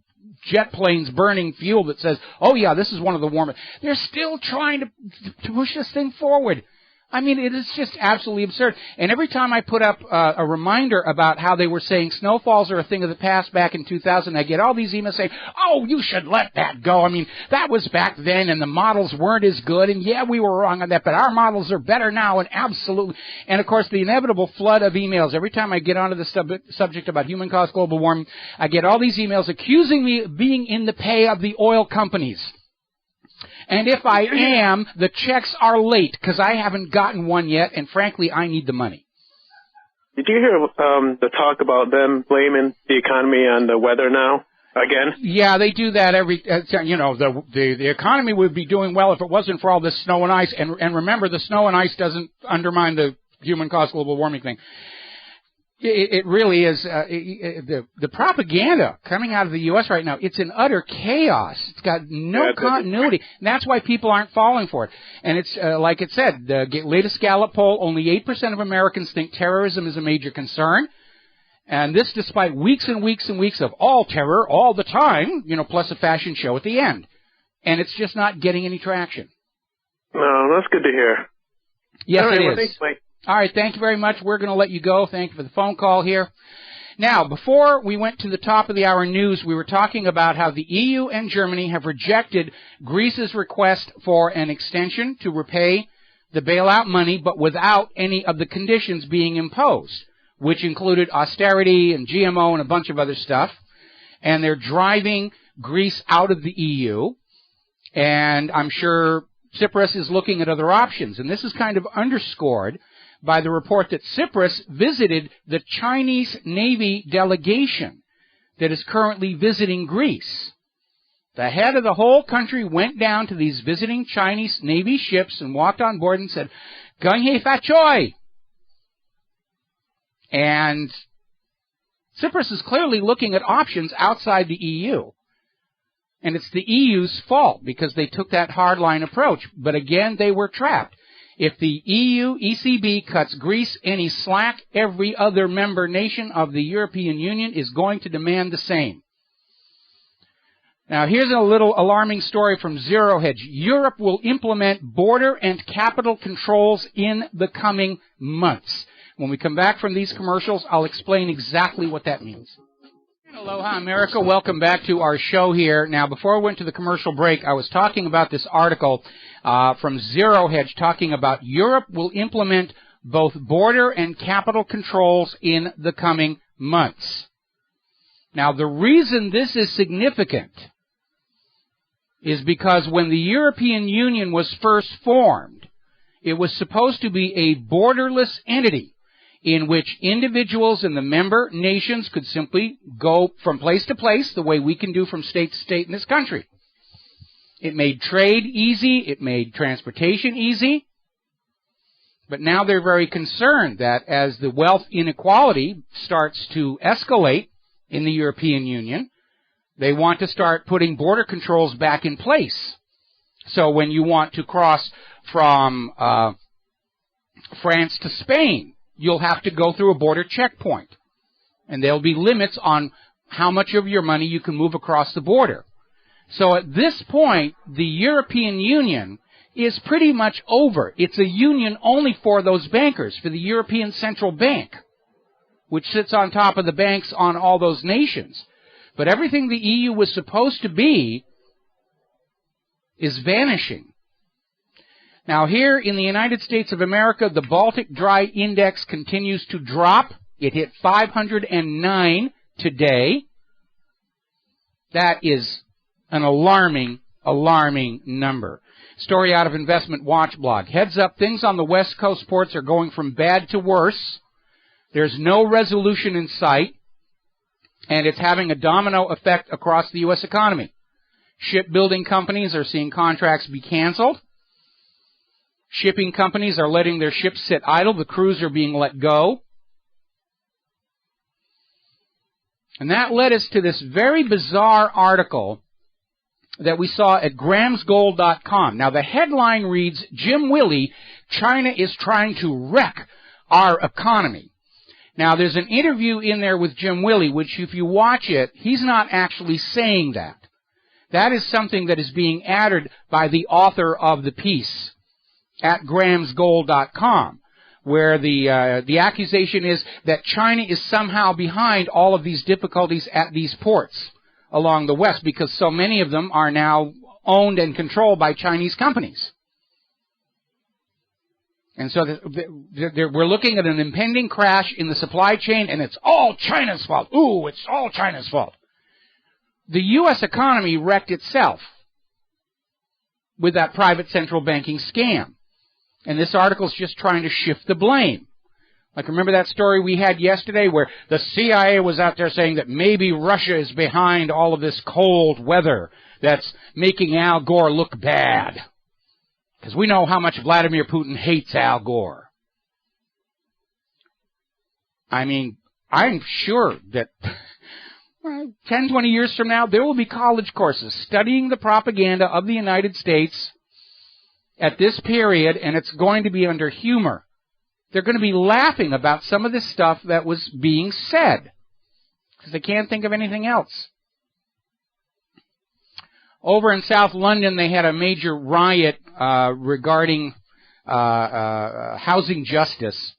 jet planes burning fuel that says, oh yeah, this is one of the warmest. They're still trying to push this thing forward. I mean, it is just absolutely absurd. And every time I put up a reminder about how they were saying snowfalls are a thing of the past back in 2000, I get all these emails saying, oh, you should let that go. I mean, that was back then, and the models weren't as good, and yeah, we were wrong on that, but our models are better now, and absolutely. And, of course, the inevitable flood of emails. Every time I get onto the subject about human-caused global warming, I get all these emails accusing me of being in the pay of the oil companies. And if I am, the checks are late because I haven't gotten one yet, and frankly, I need the money. Did you hear the talk about them blaming the economy on the weather now again? Yeah, they do that the economy would be doing well if it wasn't for all this snow and ice. And remember, the snow and ice doesn't undermine the human-caused global warming thing. It really is, the propaganda coming out of the U.S. right now, it's in utter chaos. It's got no continuity. And that's why people aren't falling for it. And it's, like it said, the latest Gallup poll, only 8% of Americans think terrorism is a major concern. And this despite weeks and weeks and weeks of all terror all the time, plus a fashion show at the end. And it's just not getting any traction. No, that's good to hear. Yes, it is. Well, thanks, Mike. All right, thank you very much. We're going to let you go. Thank you for the phone call here. Now, before we went to the top of the hour news, we were talking about how the EU and Germany have rejected Greece's request for an extension to repay the bailout money, but without any of the conditions being imposed, which included austerity and GMO and a bunch of other stuff. And they're driving Greece out of the EU. And I'm sure Tsipras is looking at other options. And this is kind of underscored by the report that Tsipras visited the Chinese Navy delegation that is currently visiting Greece. The head of the whole country went down to these visiting Chinese Navy ships and walked on board and said, "Gung hei fat choi." And Tsipras is clearly looking at options outside the EU. And it's the EU's fault because they took that hardline approach. But again, they were trapped. If the EU, ECB, cuts Greece any slack, every other member nation of the European Union is going to demand the same. Now, here's a little alarming story from Zero Hedge. Europe will implement border and capital controls in the coming months. When we come back from these commercials, I'll explain exactly what that means. Aloha, America. Welcome back to our show here. Now, before I went to the commercial break, I was talking about this article from Zero Hedge talking about Europe will implement both border and capital controls in the coming months. Now, the reason this is significant is because when the European Union was first formed, it was supposed to be a borderless entity in which individuals in the member nations could simply go from place to place the way we can do from state to state in this country. It made trade easy. It made transportation easy. But now they're very concerned that as the wealth inequality starts to escalate in the European Union, they want to start putting border controls back in place. So when you want to cross from France to Spain, you'll have to go through a border checkpoint. And there'll be limits on how much of your money you can move across the border. So at this point, the European Union is pretty much over. It's a union only for those bankers, for the European Central Bank, which sits on top of the banks on all those nations. But everything the EU was supposed to be is vanishing. Now here in the United States of America, the Baltic Dry Index continues to drop. It hit 509 today. That is an alarming number. Story out of Investment Watch blog. Heads up, things on the West Coast ports are going from bad to worse. There's no resolution in sight, and it's having a domino effect across the U.S. economy. Shipbuilding companies are seeing contracts be canceled. Shipping companies are letting their ships sit idle. The crews are being let go. And that led us to this very bizarre article that we saw at GramsGold.com. Now, the headline reads, Jim Willie, China is trying to wreck our economy. Now, there's an interview in there with Jim Willie, which if you watch it, he's not actually saying that. That is something that is being added by the author of the piece at GramsGold.com, where the accusation is that China is somehow behind all of these difficulties at these ports along the West, because so many of them are now owned and controlled by Chinese companies. And so we're looking at an impending crash in the supply chain, and it's all China's fault. Ooh, it's all China's fault. The U.S. economy wrecked itself with that private central banking scam. And this article is just trying to shift the blame. Like, remember that story we had yesterday where the CIA was out there saying that maybe Russia is behind all of this cold weather that's making Al Gore look bad? Because we know how much Vladimir Putin hates Al Gore. I mean, I'm sure that 10, 20 years from now, there will be college courses studying the propaganda of the United States at this period, and it's going to be under humor. They're going to be laughing about some of this stuff that was being said, because they can't think of anything else. Over in South London, they had a major riot regarding housing justice.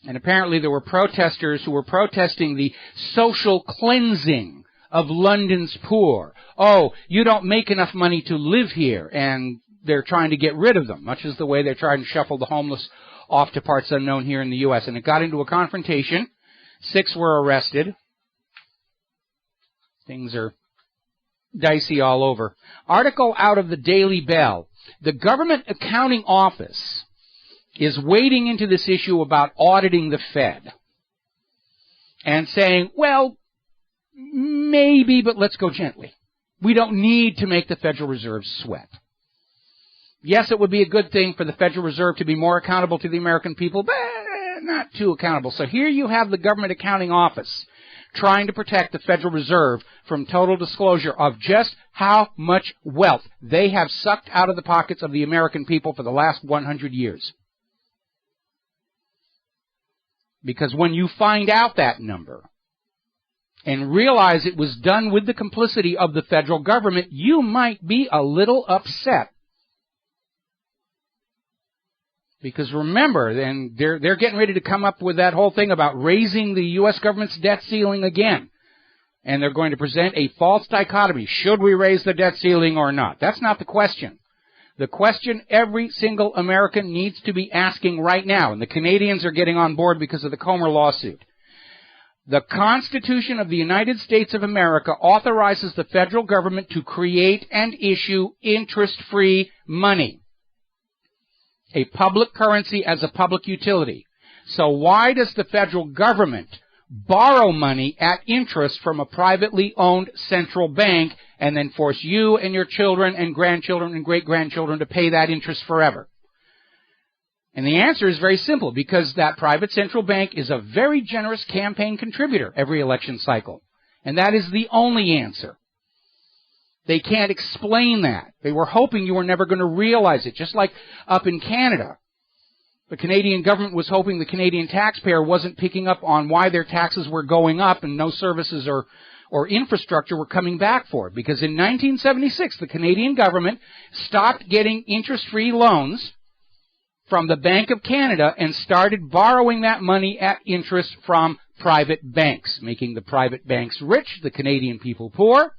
And apparently there were protesters who were protesting the social cleansing of London's poor. Oh, you don't make enough money to live here, and they're trying to get rid of them, much as the way they're trying to shuffle the homeless off to parts unknown here in the U.S. And it got into a confrontation. 6 were arrested. Things are dicey all over. Article out of the Daily Bell. The Government Accounting Office is wading into this issue about auditing the Fed and saying, well, maybe, but let's go gently. We don't need to make the Federal Reserve sweat. Yes, it would be a good thing for the Federal Reserve to be more accountable to the American people, but not too accountable. So here you have the Government Accounting Office trying to protect the Federal Reserve from total disclosure of just how much wealth they have sucked out of the pockets of the American people for the last 100 years. Because when you find out that number and realize it was done with the complicity of the federal government, you might be a little upset. Because remember, then they're getting ready to come up with that whole thing about raising the U.S. government's debt ceiling again. And they're going to present a false dichotomy. Should we raise the debt ceiling or not? That's not the question. The question every single American needs to be asking right now, and the Canadians are getting on board because of the Comer lawsuit. The Constitution of the United States of America authorizes the federal government to create and issue interest-free money, a public currency as a public utility. So why does the federal government borrow money at interest from a privately owned central bank and then force you and your children and grandchildren and great-grandchildren to pay that interest forever? And the answer is very simple, because that private central bank is a very generous campaign contributor every election cycle. And that is the only answer. They can't explain that. They were hoping you were never going to realize it, just like up in Canada. The Canadian government was hoping the Canadian taxpayer wasn't picking up on why their taxes were going up and no services or infrastructure were coming back for it. Because in 1976, the Canadian government stopped getting interest-free loans from the Bank of Canada and started borrowing that money at interest from private banks, making the private banks rich, the Canadian people poor.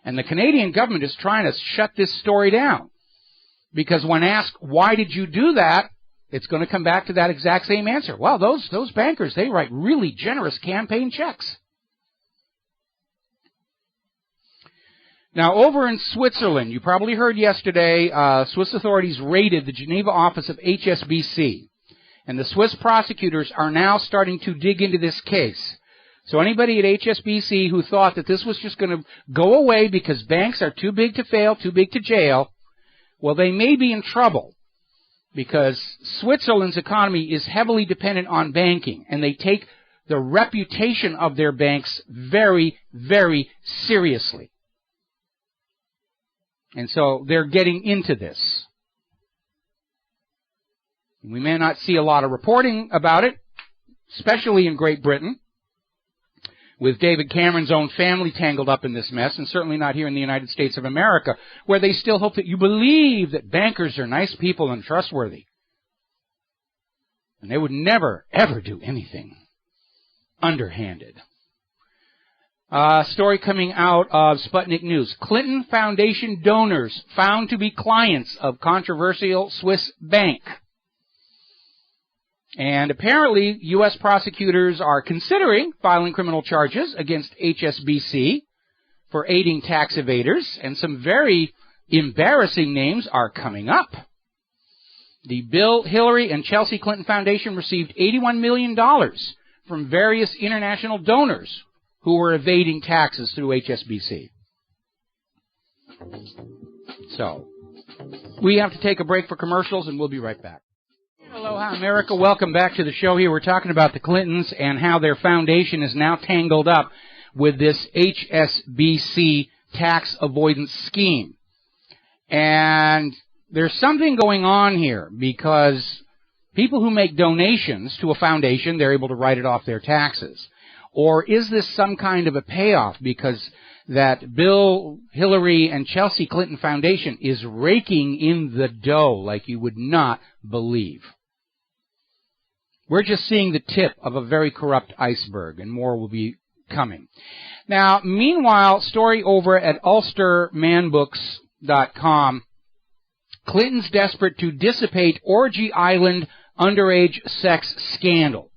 And the Canadian government is trying to shut this story down. Because when asked, why did you do that, it's going to come back to that exact same answer. Well, those bankers, they write really generous campaign checks. Now, over in Switzerland, you probably heard yesterday, Swiss authorities raided the Geneva office of HSBC. And the Swiss prosecutors are now starting to dig into this case. So anybody at HSBC who thought that this was just going to go away because banks are too big to fail, too big to jail, well, they may be in trouble, because Switzerland's economy is heavily dependent on banking, and they take the reputation of their banks very, very seriously. And so they're getting into this. We may not see a lot of reporting about it, especially in Great Britain, with David Cameron's own family tangled up in this mess, and certainly not here in the United States of America, where they still hope that you believe that bankers are nice people and trustworthy. And they would never, ever do anything underhanded. Story coming out of Sputnik News. Clinton Foundation donors found to be clients of controversial Swiss bank. And apparently, U.S. prosecutors are considering filing criminal charges against HSBC for aiding tax evaders, and some very embarrassing names are coming up. The Bill, Hillary, and Chelsea Clinton Foundation received $81 million from various international donors who were evading taxes through HSBC. So, we have to take a break for commercials, and we'll be right back. Aloha, America. Welcome back to the show here. We're talking about the Clintons and how their foundation is now tangled up with this HSBC tax avoidance scheme. And there's something going on here, because people who make donations to a foundation, they're able to write it off their taxes. Or is this some kind of a payoff, because that Bill, Hillary, and Chelsea Clinton Foundation is raking in the dough like you would not believe? We're just seeing the tip of a very corrupt iceberg, and more will be coming. Now, meanwhile, story over at UlsterManBooks.com. Clinton's desperate to dissipate Orgy Island underage sex scandal.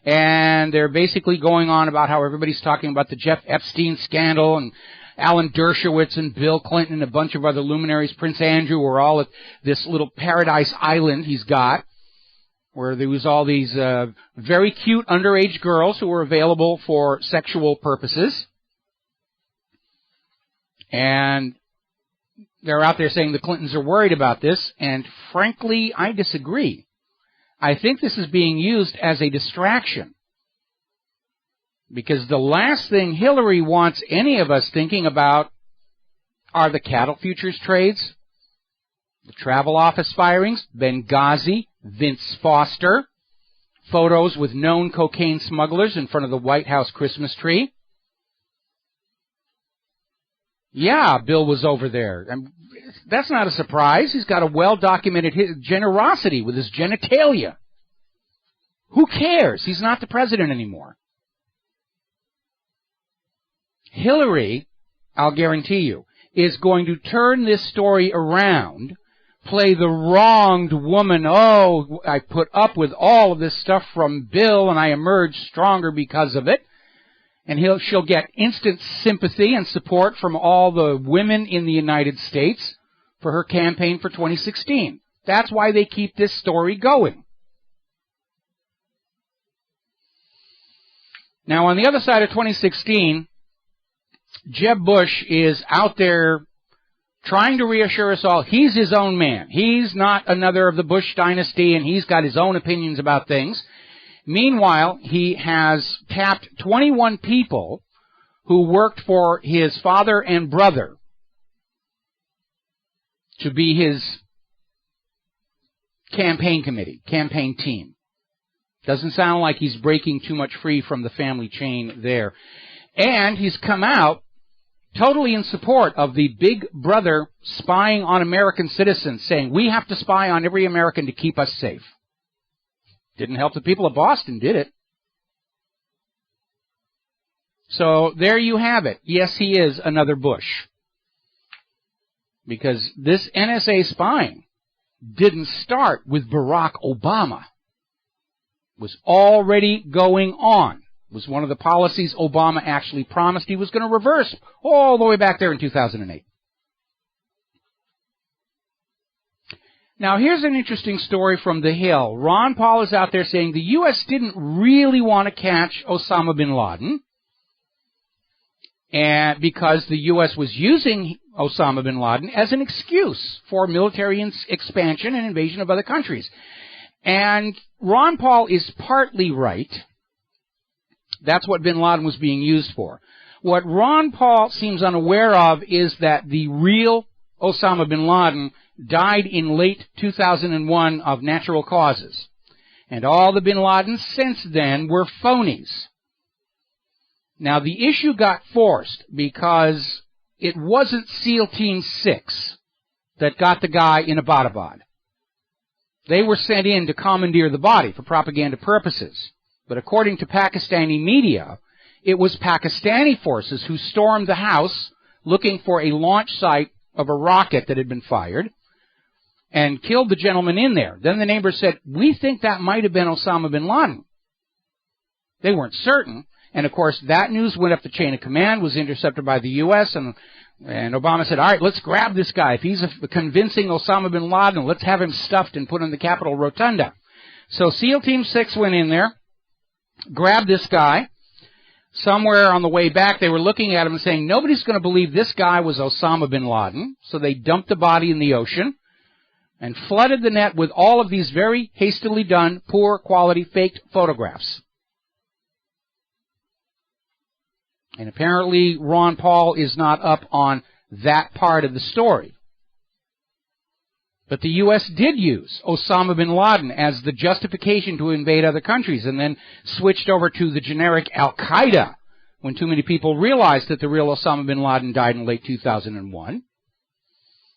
And they're basically going on about how everybody's talking about the Jeff Epstein scandal, and Alan Dershowitz and Bill Clinton and a bunch of other luminaries. Prince Andrew were all at this little paradise island he's got. where there was all these very cute underage girls who were available for sexual purposes. And they're out there saying the Clintons are worried about this, and frankly, I disagree. I think this is being used as a distraction. Because the last thing Hillary wants any of us thinking about are the cattle futures trades, the travel office firings, Benghazi, Vince Foster, photos with known cocaine smugglers in front of the White House Christmas tree. Yeah, Bill was over there. That's not a surprise. He's got a well-documented generosity with his genitalia. Who cares? He's not the president anymore. Hillary, I'll guarantee you, is going to turn this story around, play the wronged woman. Oh, I put up with all of this stuff from Bill, and I emerged stronger because of it. And she'll get instant sympathy and support from all the women in the United States for her campaign for 2016. That's why they keep this story going. Now, on the other side of 2016, Jeb Bush is out there trying to reassure us all he's his own man. He's not another of the Bush dynasty, and he's got his own opinions about things. Meanwhile, he has tapped 21 people who worked for his father and brother to be his campaign committee, campaign team. Doesn't sound like he's breaking too much free from the family chain there. And he's come out totally in support of the big brother spying on American citizens, saying we have to spy on every American to keep us safe. Didn't help the people of Boston, did it? So there you have it. Yes, he is another Bush. Because this NSA spying didn't start with Barack Obama. It was already going on. It was one of the policies Obama actually promised he was going to reverse all the way back there in 2008. Now, here's an interesting story from The Hill. Ron Paul is out there saying the U.S. didn't really want to catch Osama bin Laden, and because the U.S. was using Osama bin Laden as an excuse for military expansion and invasion of other countries. And Ron Paul is partly right. That's what bin Laden was being used for. What Ron Paul seems unaware of is that the real Osama bin Laden died in late 2001 of natural causes. And all the bin Ladens since then were phonies. Now, the issue got forced because it wasn't SEAL Team 6 that got the guy in Abbottabad. They were sent in to commandeer the body for propaganda purposes. But according to Pakistani media, it was Pakistani forces who stormed the house looking for a launch site of a rocket that had been fired and killed the gentleman in there. Then the neighbors said, we think that might have been Osama bin Laden. They weren't certain. And, of course, that news went up the chain of command, was intercepted by the U.S., and Obama said, all right, let's grab this guy. If he's a convincing Osama bin Laden, let's have him stuffed and put in the Capitol Rotunda. So SEAL Team 6 went in there, grabbed this guy. Somewhere on the way back, they were looking at him and saying, nobody's going to believe this guy was Osama bin Laden. So they dumped the body in the ocean and flooded the net with all of these very hastily done, poor quality, faked photographs. And apparently Ron Paul is not up on that part of the story. But the U.S. did use Osama bin Laden as the justification to invade other countries, and then switched over to the generic Al-Qaeda when too many people realized that the real Osama bin Laden died in late 2001.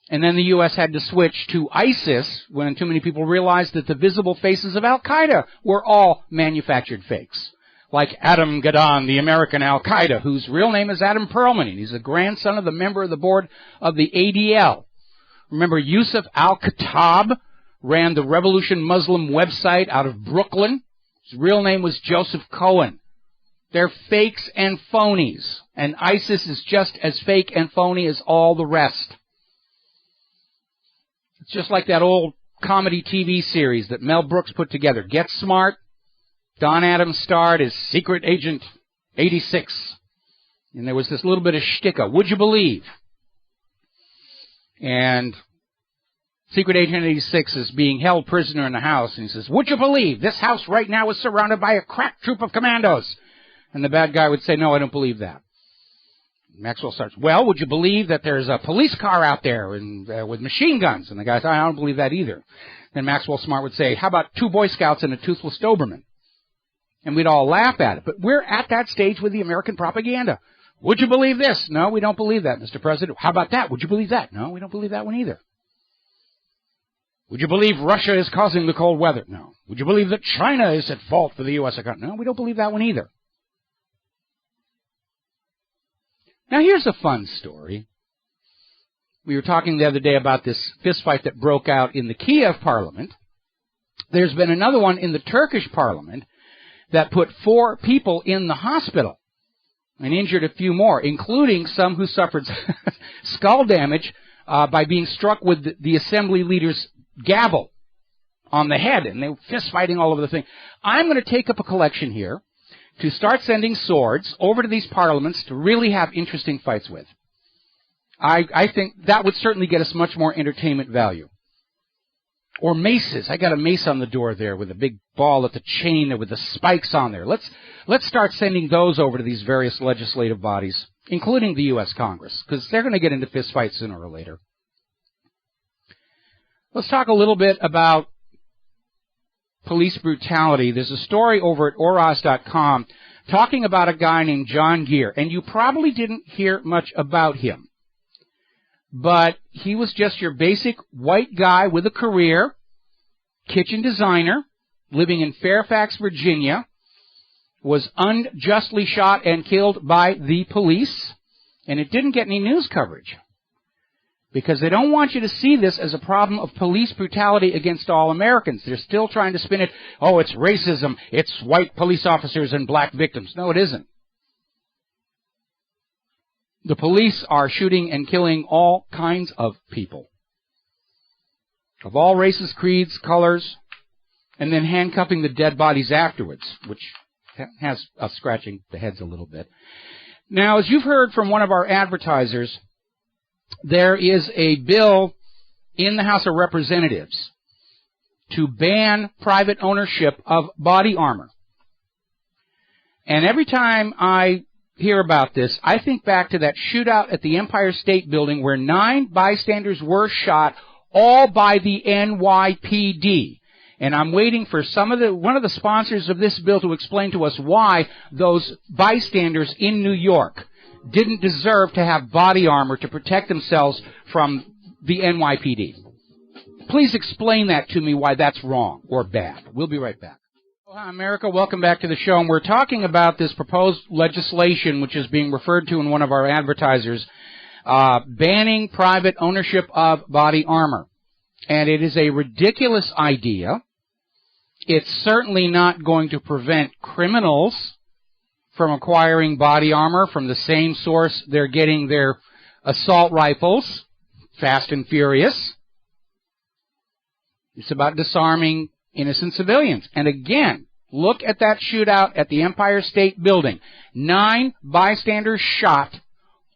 And then the U.S. had to switch to ISIS when too many people realized that the visible faces of Al-Qaeda were all manufactured fakes. Like Adam Gadon, the American Al-Qaeda, whose real name is Adam Perlman, and he's the grandson of the member of the board of the ADL. Remember, Yusuf al-Khattab ran the Revolution Muslim website out of Brooklyn. His real name was Joseph Cohen. They're fakes and phonies, and ISIS is just as fake and phony as all the rest. It's just like that old comedy TV series that Mel Brooks put together. Get Smart. Don Adams starred as Secret Agent 86. And there was this little bit of shticka. Would you believe? And Secret Agent 86 is being held prisoner in the house. And he says, would you believe this house right now is surrounded by a crack troop of commandos? And the bad guy would say, no, I don't believe that. Maxwell starts, well, would you believe that there's a police car out there with machine guns? And the guy says, I don't believe that either. Then Maxwell Smart would say, how about 2 Boy Scouts and a toothless Doberman? And we'd all laugh at it. But we're at that stage with the American propaganda. Would you believe this? No, we don't believe that, Mr. President. How about that? Would you believe that? No, we don't believe that one either. Would you believe Russia is causing the cold weather? No. Would you believe that China is at fault for the U.S. economy? No, we don't believe that one either. Now, here's a fun story. We were talking the other day about this fistfight that broke out in the Kiev parliament. There's been another one in the Turkish parliament that put 4 people in the hospital and injured a few more, including some who suffered skull damage by being struck with the assembly leader's gavel on the head, and they were fist-fighting all over the thing. I'm going to take up a collection here to start sending swords over to these parliaments to really have interesting fights with. I think that would certainly get us much more entertainment value. Or maces. I got a mace on the door there with a big ball at the chain with the spikes on there. Let's start sending those over to these various legislative bodies, including the U.S. Congress, because they're going to get into fistfights sooner or later. Let's talk a little bit about police brutality. There's a story over at Oraz.com talking about a guy named John Gear, and you probably didn't hear much about him. But he was just your basic white guy with a career, kitchen designer, living in Fairfax, Virginia, was unjustly shot and killed by the police, and it didn't get any news coverage because they don't want you to see this as a problem of police brutality against all Americans. They're still trying to spin it, oh, it's racism, it's white police officers and black victims. No, it isn't. The police are shooting and killing all kinds of people, of all races, creeds, colors, and then handcuffing the dead bodies afterwards, which has us scratching the heads a little bit. Now, as you've heard from one of our advertisers, there is a bill in the House of Representatives to ban private ownership of body armor. And every time I hear about this, I think back to that shootout at the Empire State Building where 9 bystanders were shot, all by the NYPD. And I'm waiting for one of the sponsors of this bill to explain to us why those bystanders in New York didn't deserve to have body armor to protect themselves from the NYPD. Please explain that to me, why that's wrong or bad. We'll be right back. Hi, America. Welcome back to the show. And we're talking about this proposed legislation, which is being referred to in one of our advertisers, banning private ownership of body armor. And it is a ridiculous idea. It's certainly not going to prevent criminals from acquiring body armor from the same source they're getting their assault rifles, Fast and Furious. It's about disarming innocent civilians. And again, look at that shootout at the Empire State Building. 9 bystanders shot,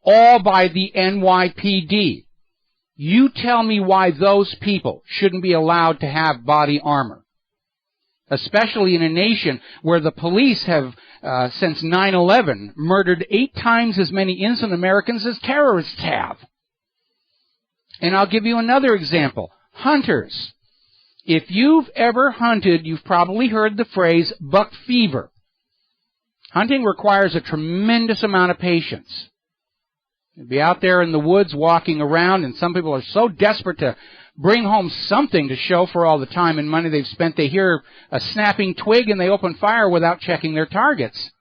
all by the NYPD. You tell me why those people shouldn't be allowed to have body armor, especially in a nation where the police have, since 9/11, murdered 8 times as many innocent Americans as terrorists have. And I'll give you another example. Hunters. If you've ever hunted, you've probably heard the phrase buck fever. Hunting requires a tremendous amount of patience. You'd be out there in the woods walking around, and some people are so desperate to bring home something to show for all the time and money they've spent. They hear a snapping twig and they open fire without checking their targets.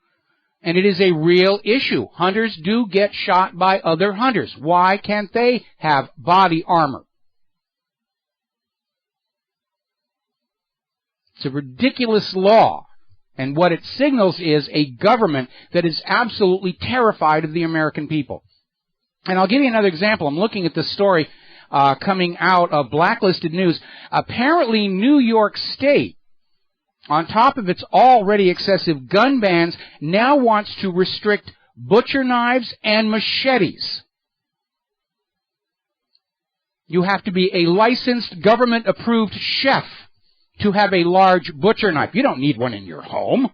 And it is a real issue. Hunters do get shot by other hunters. Why can't they have body armor? It's a ridiculous law, and what it signals is a government that is absolutely terrified of the American people. And I'll give you another example. I'm looking at this story coming out of blacklisted news. Apparently, New York State, on top of its already excessive gun bans, now wants to restrict butcher knives and machetes. You have to be a licensed, government-approved chef to have a large butcher knife. You don't need one in your home.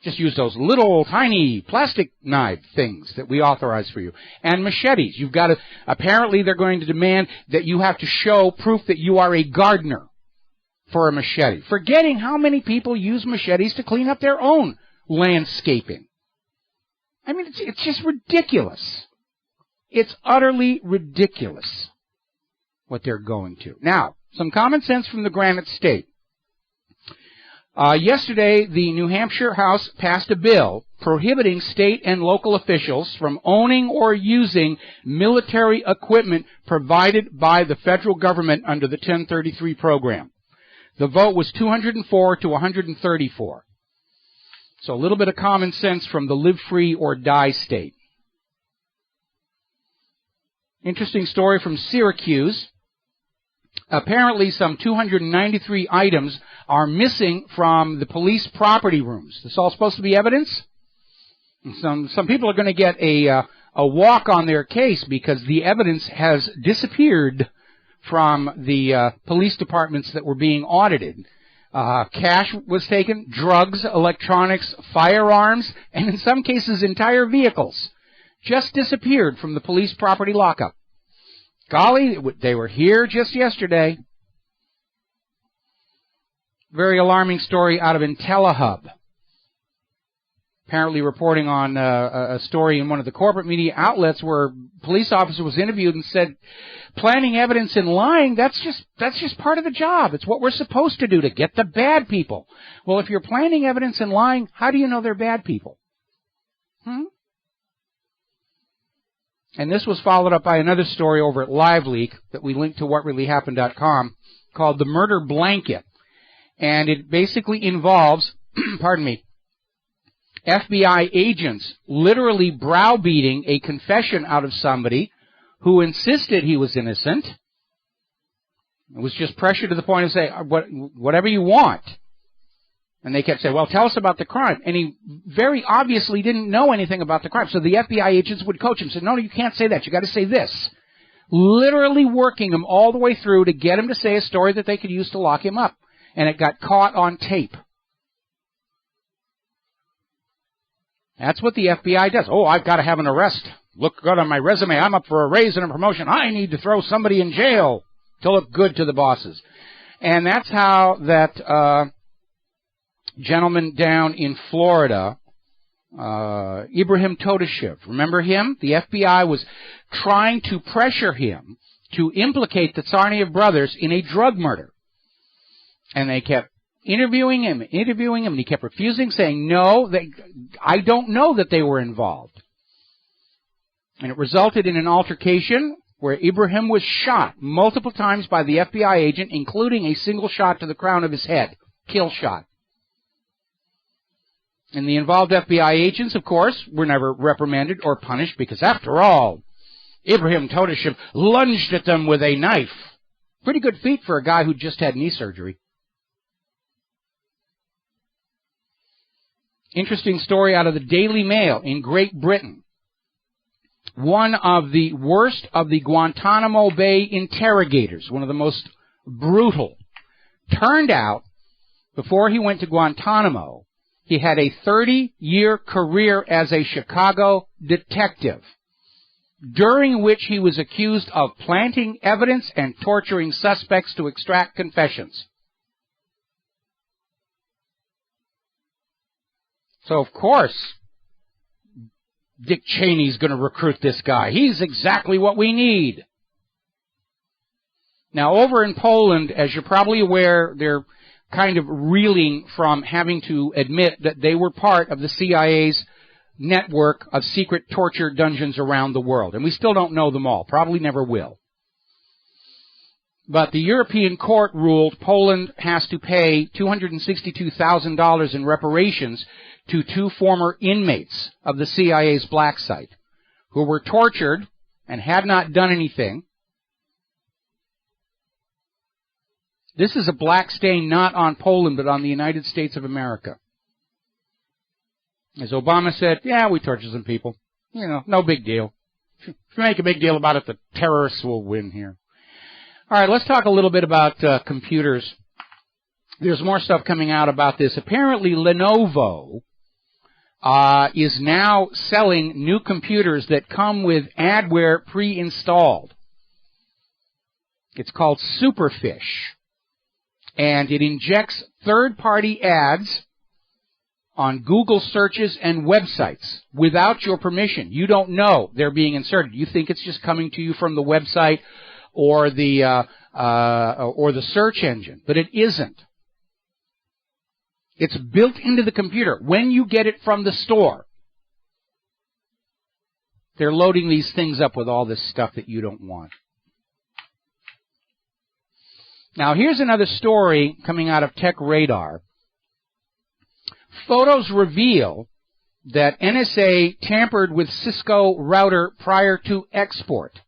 Just use those little tiny plastic knife things that we authorize for you. And machetes. You've got to, apparently they're going to demand that you have to show proof that you are a gardener for a machete. Forgetting how many people use machetes to clean up their own landscaping. I mean, it's just ridiculous. It's utterly ridiculous what they're going to. Now, some common sense from the Granite State. Yesterday, the New Hampshire House passed a bill prohibiting state and local officials from owning or using military equipment provided by the federal government under the 1033 program. The vote was 204 to 134. So a little bit of common sense from the live free or die state. Interesting story from Syracuse. Apparently some 293 items are missing from the police property rooms. This all supposed to be evidence? And some people are going to get a walk on their case because the evidence has disappeared from the police departments that were being audited. Cash was taken, drugs, electronics, firearms, and in some cases entire vehicles just disappeared from the police property lockup. Golly, they were here just yesterday. Very alarming story out of IntelliHub. Apparently reporting on a story in one of the corporate media outlets where a police officer was interviewed and said, planting evidence and lying, that's just part of the job. It's what we're supposed to do to get the bad people. Well, if you're planting evidence and lying, how do you know they're bad people? And this was followed up by another story over at LiveLeak that we linked to whatreallyhappened.com called The Murder Blanket. And it basically involves, pardon me, FBI agents literally browbeating a confession out of somebody who insisted he was innocent. It was just pressure to the point of say, whatever you want. And they kept saying, well, tell us about the crime. And he very obviously didn't know anything about the crime. So the FBI agents would coach him, said, no, you can't say that. You got to say this. Literally working him all the way through to get him to say a story that they could use to lock him up. And it got caught on tape. That's what the FBI does. Oh, I've got to have an arrest. Look good on my resume. I'm up for a raise and a promotion. I need to throw somebody in jail to look good to the bosses. And that's how that gentleman down in Florida, Ibrahim Todashev, remember him? The FBI was trying to pressure him to implicate the Tsarnaev brothers in a drug murder. And they kept interviewing him, and he kept refusing, saying, no, I don't know that they were involved. And it resulted in an altercation where Ibrahim was shot multiple times by the FBI agent, including a single shot to the crown of his head, kill shot. And the involved FBI agents, of course, were never reprimanded or punished because, after all, Ibrahim Todashev lunged at them with a knife. Pretty good feat for a guy who just had knee surgery. Interesting story out of the Daily Mail in Great Britain. One of the worst of the Guantanamo Bay interrogators, one of the most brutal, turned out, before he went to Guantanamo, he had a 30-year career as a Chicago detective, during which he was accused of planting evidence and torturing suspects to extract confessions. So, of course, Dick Cheney's going to recruit this guy. He's exactly what we need. Now, over in Poland, as you're probably aware, they're kind of reeling from having to admit that they were part of the CIA's network of secret torture dungeons around the world. And we still don't know them all. Probably never will. But the European court ruled Poland has to pay $262,000 in reparations to two former inmates of the CIA's black site who were tortured and had not done anything, This is a black stain not on Poland, but on the United States of America. As Obama said, yeah, we torture some people. You know, no big deal. If you make a big deal about it, the terrorists will win here. All right, let's talk a little bit about computers. There's more stuff coming out about this. Apparently, Lenovo is now selling new computers that come with adware pre-installed. It's called Superfish, and it injects third-party ads on Google searches and websites without your permission. You don't know they're being inserted. You think it's just coming to you from the website or the search engine, but it isn't. It's built into the computer. When you get it from the store, they're loading these things up with all this stuff that you don't want. Now, here's another story coming out of Tech Radar. Photos reveal that NSA tampered with Cisco router prior to export,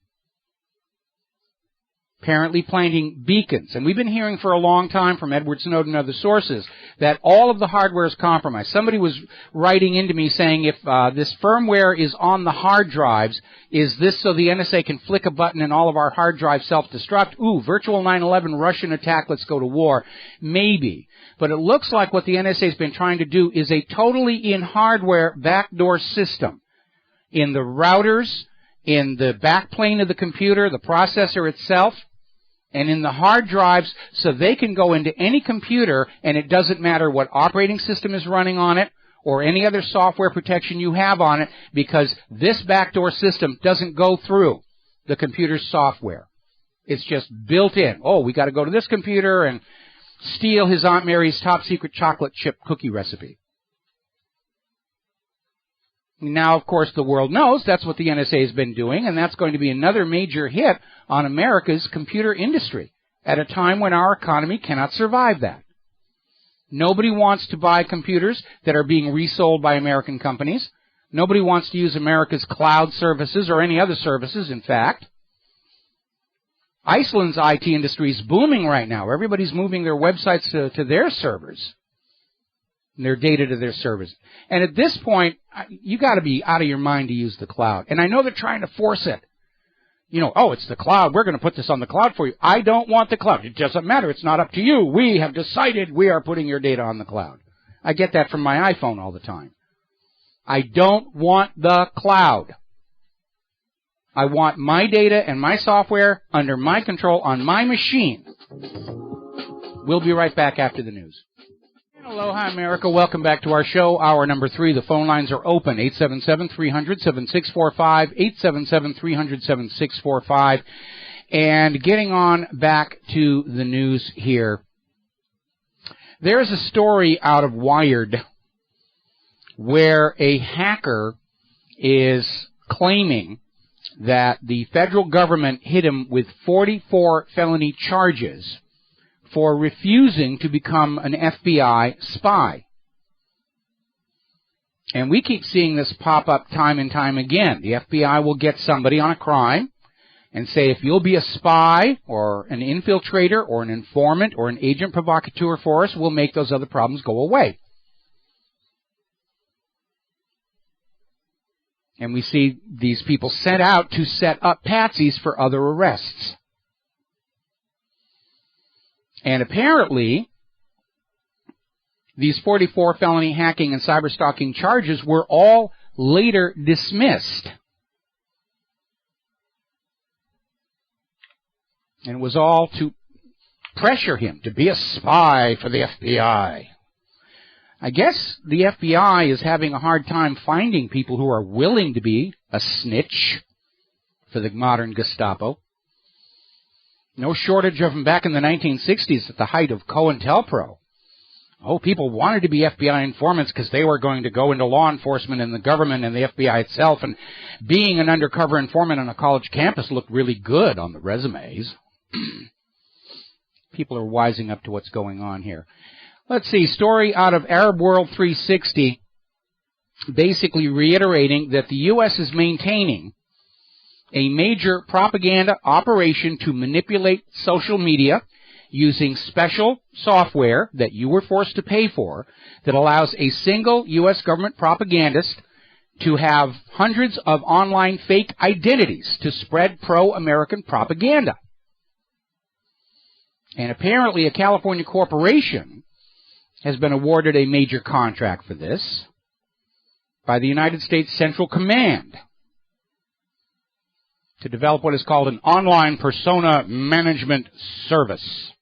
apparently planting beacons. And we've been hearing for a long time from Edward Snowden and other sources that all of the hardware is compromised. Somebody was writing into me saying if this firmware is on the hard drives, is this so the NSA can flick a button and all of our hard drives self-destruct? Ooh, virtual 9/11 Russian attack, let's go to war. Maybe. But it looks like what the NSA has been trying to do is a totally in-hardware backdoor system. In the routers, in the backplane of the computer, the processor itself, and in the hard drives, so they can go into any computer and it doesn't matter what operating system is running on it or any other software protection you have on it, because this backdoor system doesn't go through the computer's software. It's just built in. Oh, we got to go to this computer and steal his Aunt Mary's top secret chocolate chip cookie recipe. Now, of course, the world knows that's what the NSA has been doing, and that's going to be another major hit on America's computer industry at a time when our economy cannot survive that. Nobody wants to buy computers that are being resold by American companies. Nobody wants to use America's cloud services or any other services, in fact. Iceland's IT industry is booming right now. Everybody's moving their websites to their servers, and their data to their servers. And at this point, you got to be out of your mind to use the cloud. And I know they're trying to force it. You know, oh, it's the cloud. We're going to put this on the cloud for you. I don't want the cloud. It doesn't matter. It's not up to you. We have decided we are putting your data on the cloud. I get that from my iPhone all the time. I don't want the cloud. I want my data and my software under my control on my machine. We'll be right back after the news. Aloha, America. Welcome back to our show. Hour number 3. The phone lines are open. 877-300-7645, 877-300-7645. And getting on back to the news here. There's a story out of Wired where a hacker is claiming that the federal government hit him with 44 felony charges for refusing to become an FBI spy. And we keep seeing this pop up time and time again. The FBI will get somebody on a crime and say, if you'll be a spy or an infiltrator or an informant or an agent provocateur for us, we'll make those other problems go away. And we see these people sent out to set up patsies for other arrests. And apparently, these 44 felony hacking and cyberstalking charges were all later dismissed. And it was all to pressure him to be a spy for the FBI. I guess the FBI is having a hard time finding people who are willing to be a snitch for the modern Gestapo. No shortage of them back in the 1960s at the height of COINTELPRO. Oh, people wanted to be FBI informants because they were going to go into law enforcement and the government and the FBI itself, and being an undercover informant on a college campus looked really good on the resumes. People are wising up to what's going on here. Let's see, story out of Arab World 360, basically reiterating that the U.S. is maintaining a major propaganda operation to manipulate social media using special software that you were forced to pay for that allows a single U.S. government propagandist to have hundreds of online fake identities to spread pro-American propaganda. And apparently a California corporation has been awarded a major contract for this by the United States Central Command to develop what is called an online persona management service.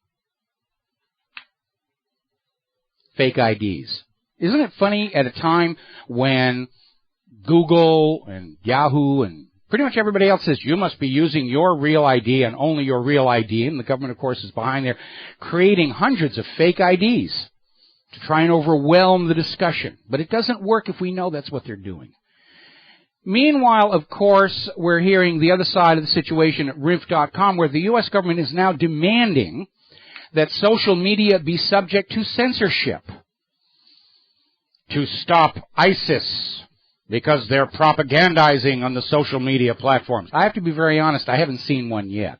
Fake IDs. Isn't it funny at a time when Google and Yahoo and pretty much everybody else says you must be using your real ID and only your real ID, and the government, of course, is behind there creating hundreds of fake IDs to try and overwhelm the discussion. But it doesn't work if we know that's what they're doing. Meanwhile, of course, we're hearing the other side of the situation at RINF.com, where the U.S. government is now demanding that social media be subject to censorship to stop ISIS because they're propagandizing on the social media platforms. I have to be very honest, I haven't seen one yet.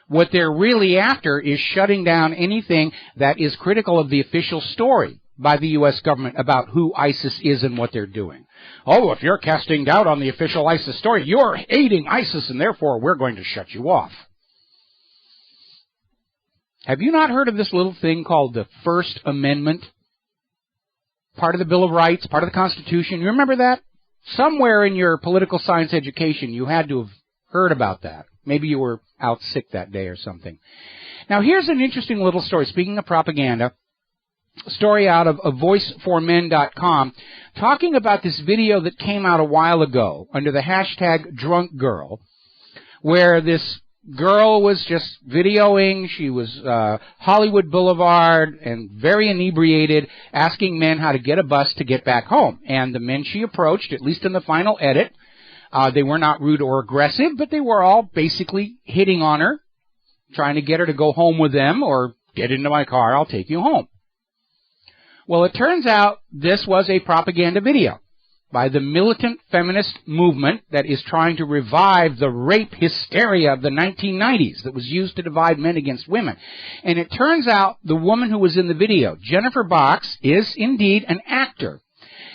What they're really after is shutting down anything that is critical of the official story by the U.S. government about who ISIS is and what they're doing. Oh, if you're casting doubt on the official ISIS story, you're aiding ISIS, and therefore we're going to shut you off. Have you not heard of this little thing called the First Amendment? Part of the Bill of Rights, part of the Constitution. You remember that? Somewhere in your political science education, you had to have heard about that. Maybe you were out sick that day or something. Now, here's an interesting little story. Speaking of propaganda, a story out of voiceformen.com talking about this video that came out a while ago under the hashtag #DrunkGirl, where this girl was just videoing. She was Hollywood Boulevard and very inebriated, asking men how to get a bus to get back home. And the men she approached, at least in the final edit, they were not rude or aggressive, but they were all basically hitting on her, trying to get her to go home with them or get into my car, I'll take you home. Well, it turns out this was a propaganda video by the militant feminist movement that is trying to revive the rape hysteria of the 1990s that was used to divide men against women. And it turns out the woman who was in the video, Jennifer Box, is indeed an actor.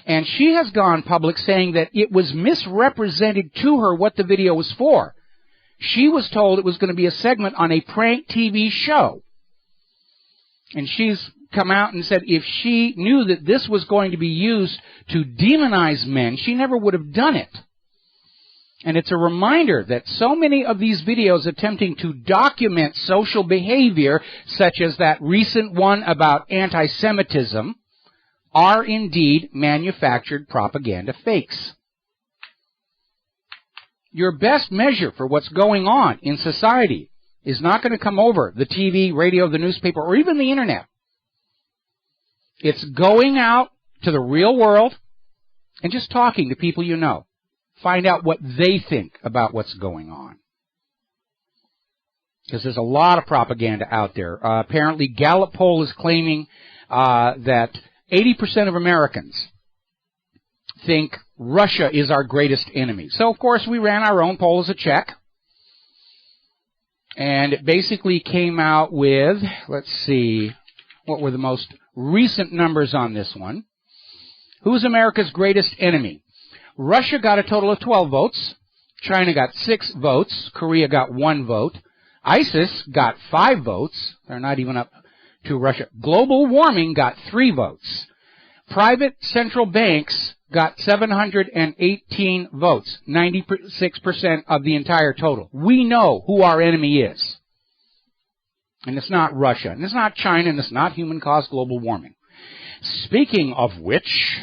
And she has gone public saying that it was misrepresented to her what the video was for. She was told it was going to be a segment on a prank TV show. And she's come out and said if she knew that this was going to be used to demonize men, she never would have done it. And it's a reminder that so many of these videos attempting to document social behavior, such as that recent one about anti-Semitism, are indeed manufactured propaganda fakes. Your best measure for what's going on in society is not going to come over the TV, radio, the newspaper, or even the internet. It's going out to the real world and just talking to people you know. Find out what they think about what's going on. Because there's a lot of propaganda out there. Apparently, Gallup poll is claiming that 80% of Americans think Russia is our greatest enemy. So, of course, we ran our own poll as a check. And it basically came out with, let's see, what were the most recent numbers on this one. Who's America's greatest enemy? Russia got a total of 12 votes. China got 6 votes. Korea got 1 vote. ISIS got 5 votes. They're not even up to Russia. Global warming got 3 votes. Private central banks got 718 votes, 96% of the entire total. We know who our enemy is. And it's not Russia, and it's not China, and it's not human-caused global warming. Speaking of which,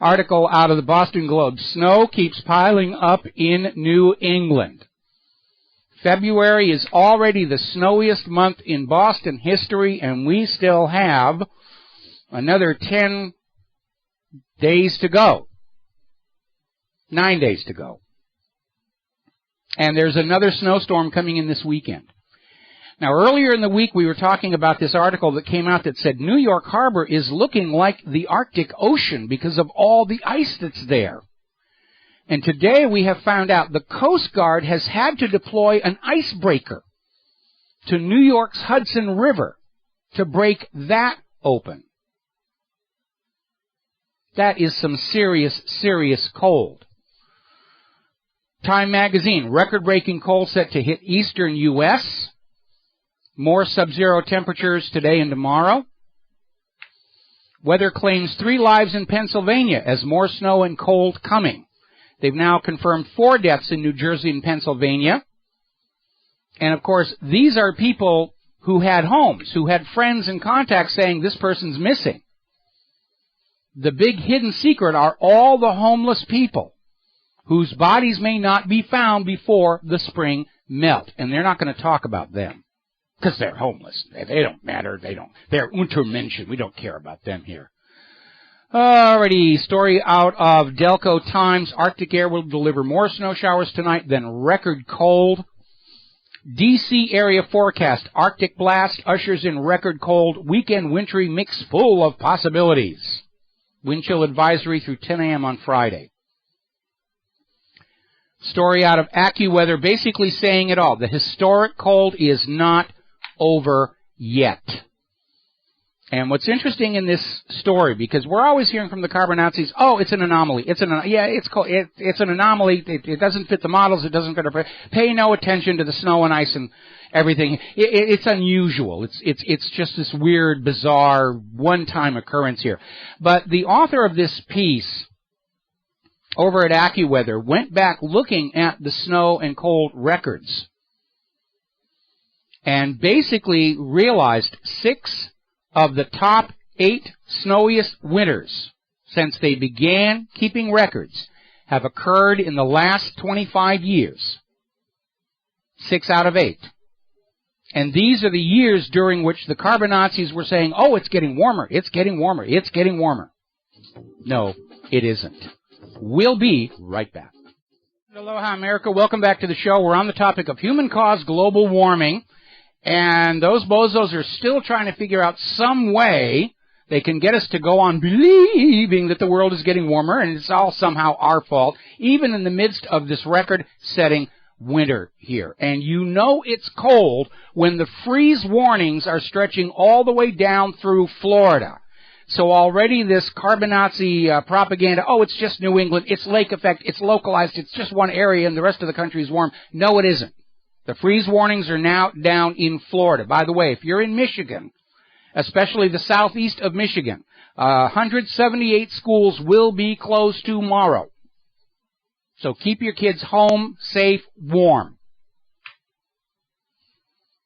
article out of the Boston Globe, snow keeps piling up in New England. February is already the snowiest month in Boston history, and we still have another 10 days to go. 9 days to go. And there's another snowstorm coming in this weekend. Now, earlier in the week, we were talking about this article that came out that said New York Harbor is looking like the Arctic Ocean because of all the ice that's there. And today we have found out the Coast Guard has had to deploy an icebreaker to New York's Hudson River to break that open. That is some serious, serious cold. Time magazine, record-breaking cold set to hit eastern U.S. More sub-zero temperatures today and tomorrow. Weather claims 3 lives in Pennsylvania as more snow and cold coming. They've now confirmed 4 deaths in New Jersey and Pennsylvania. And, of course, these are people who had homes, who had friends and contacts saying this person's missing. The big hidden secret are all the homeless people whose bodies may not be found before the spring melt. And they're not going to talk about them because they're homeless. They don't matter. They're Untermenschen. We don't care about them here. Alrighty, story out of Delco Times. Arctic air will deliver more snow showers tonight than record cold. D.C. area forecast. Arctic blast ushers in record cold. Weekend wintry mix full of possibilities. Wind chill advisory through 10 a.m. on Friday. Story out of AccuWeather basically saying it all. The historic cold is not over yet. And what's interesting in this story, because we're always hearing from the carbon Nazis, oh, it's an anomaly. It's an anomaly. It doesn't fit the models. It doesn't pay no attention to the snow and ice and everything. It's unusual. It's just this weird, bizarre, one-time occurrence here. But the author of this piece over at AccuWeather went back looking at the snow and cold records and basically realized 6 of the top 8 snowiest winters since they began keeping records have occurred in the last 25 years. 6 out of 8. And these are the years during which the carbon Nazis were saying, oh, it's getting warmer, it's getting warmer, it's getting warmer. No, it isn't. We'll be right back. Aloha, America. Welcome back to the show. We're on the topic of human-caused global warming. And those bozos are still trying to figure out some way they can get us to go on believing that the world is getting warmer and it's all somehow our fault, even in the midst of this record-setting winter here. And you know it's cold when the freeze warnings are stretching all the way down through Florida. So already this carbon Nazi propaganda, oh, it's just New England, it's lake effect, it's localized, it's just one area and the rest of the country is warm. No, it isn't. The freeze warnings are now down in Florida. By the way, if you're in Michigan, especially the southeast of Michigan, 178 schools will be closed tomorrow. So keep your kids home, safe, warm.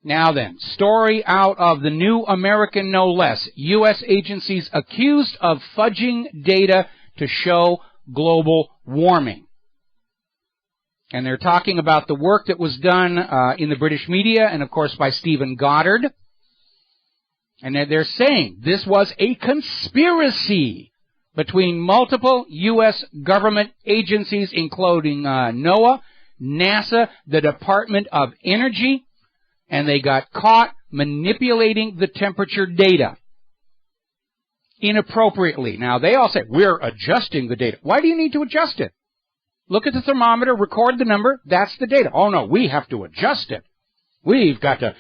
Now then, story out of the New American, no less. U.S. agencies accused of fudging data to show global warming. And they're talking about the work that was done in the British media and, of course, by Stephen Goddard. And they're saying this was a conspiracy between multiple U.S. government agencies, including NOAA, NASA, the Department of Energy, and they got caught manipulating the temperature data inappropriately. Now, they all say, we're adjusting the data. Why do you need to adjust it? Look at the thermometer, record the number, that's the data. Oh, no, we have to adjust it. We've got to,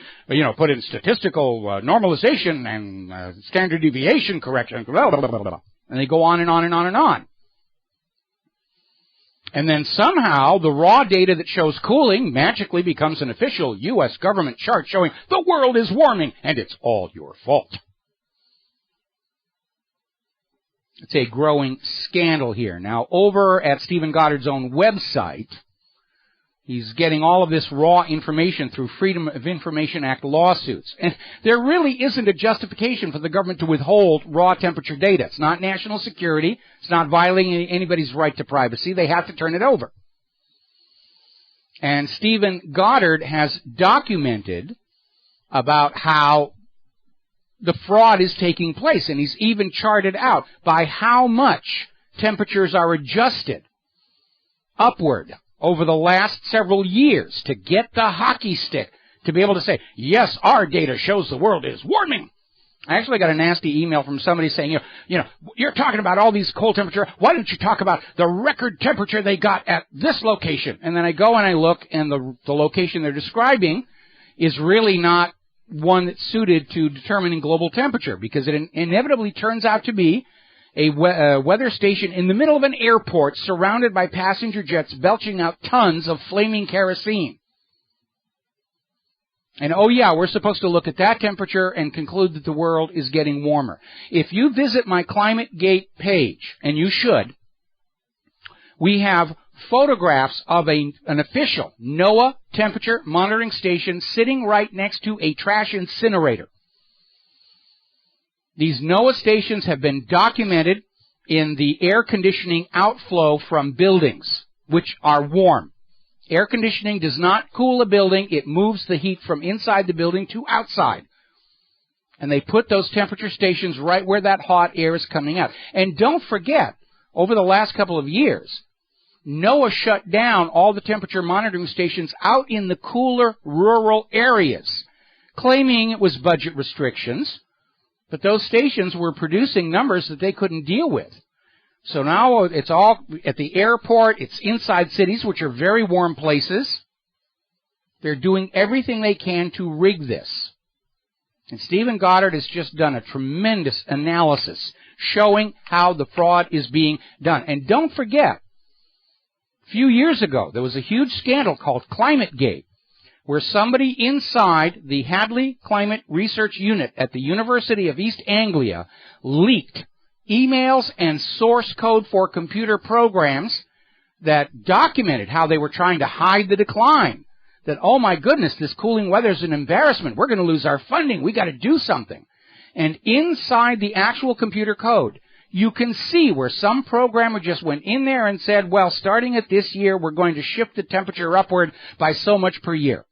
put in statistical normalization and standard deviation correction, blah, blah, blah, blah, blah. And they go on and on and on and on. And then somehow the raw data that shows cooling magically becomes an official U.S. government chart showing the world is warming and it's all your fault. It's a growing scandal here. Now, over at Stephen Goddard's own website, he's getting all of this raw information through Freedom of Information Act lawsuits. And there really isn't a justification for the government to withhold raw temperature data. It's not national security. It's not violating anybody's right to privacy. They have to turn it over. And Stephen Goddard has documented about how the fraud is taking place, and he's even charted out by how much temperatures are adjusted upward over the last several years to get the hockey stick to be able to say, yes, our data shows the world is warming. I actually got a nasty email from somebody saying, you're talking about all these cold temperature. Why don't you talk about the record temperature they got at this location? And then I go and I look, and the location they're describing is really not one that's suited to determining global temperature, because it inevitably turns out to be a weather station in the middle of an airport surrounded by passenger jets belching out tons of flaming kerosene. And oh yeah, we're supposed to look at that temperature and conclude that the world is getting warmer. If you visit my ClimateGate page, and you should, we have photographs of an official NOAA temperature monitoring station sitting right next to a trash incinerator. These NOAA stations have been documented in the air conditioning outflow from buildings, which are warm. Air conditioning does not cool a building. It moves the heat from inside the building to outside. And they put those temperature stations right where that hot air is coming out. And don't forget, over the last couple of years, NOAA shut down all the temperature monitoring stations out in the cooler rural areas, claiming it was budget restrictions. But those stations were producing numbers that they couldn't deal with. So now it's all at the airport, it's inside cities, which are very warm places. They're doing everything they can to rig this. And Stephen Goddard has just done a tremendous analysis showing how the fraud is being done. And don't forget, a few years ago, there was a huge scandal called ClimateGate, where somebody inside the Hadley Climate Research Unit at the University of East Anglia leaked emails and source code for computer programs that documented how they were trying to hide the decline. That, oh my goodness, this cooling weather is an embarrassment. We're going to lose our funding. We got to do something. And inside the actual computer code, you can see where some programmer just went in there and said, well, starting at this year, we're going to shift the temperature upward by so much per year.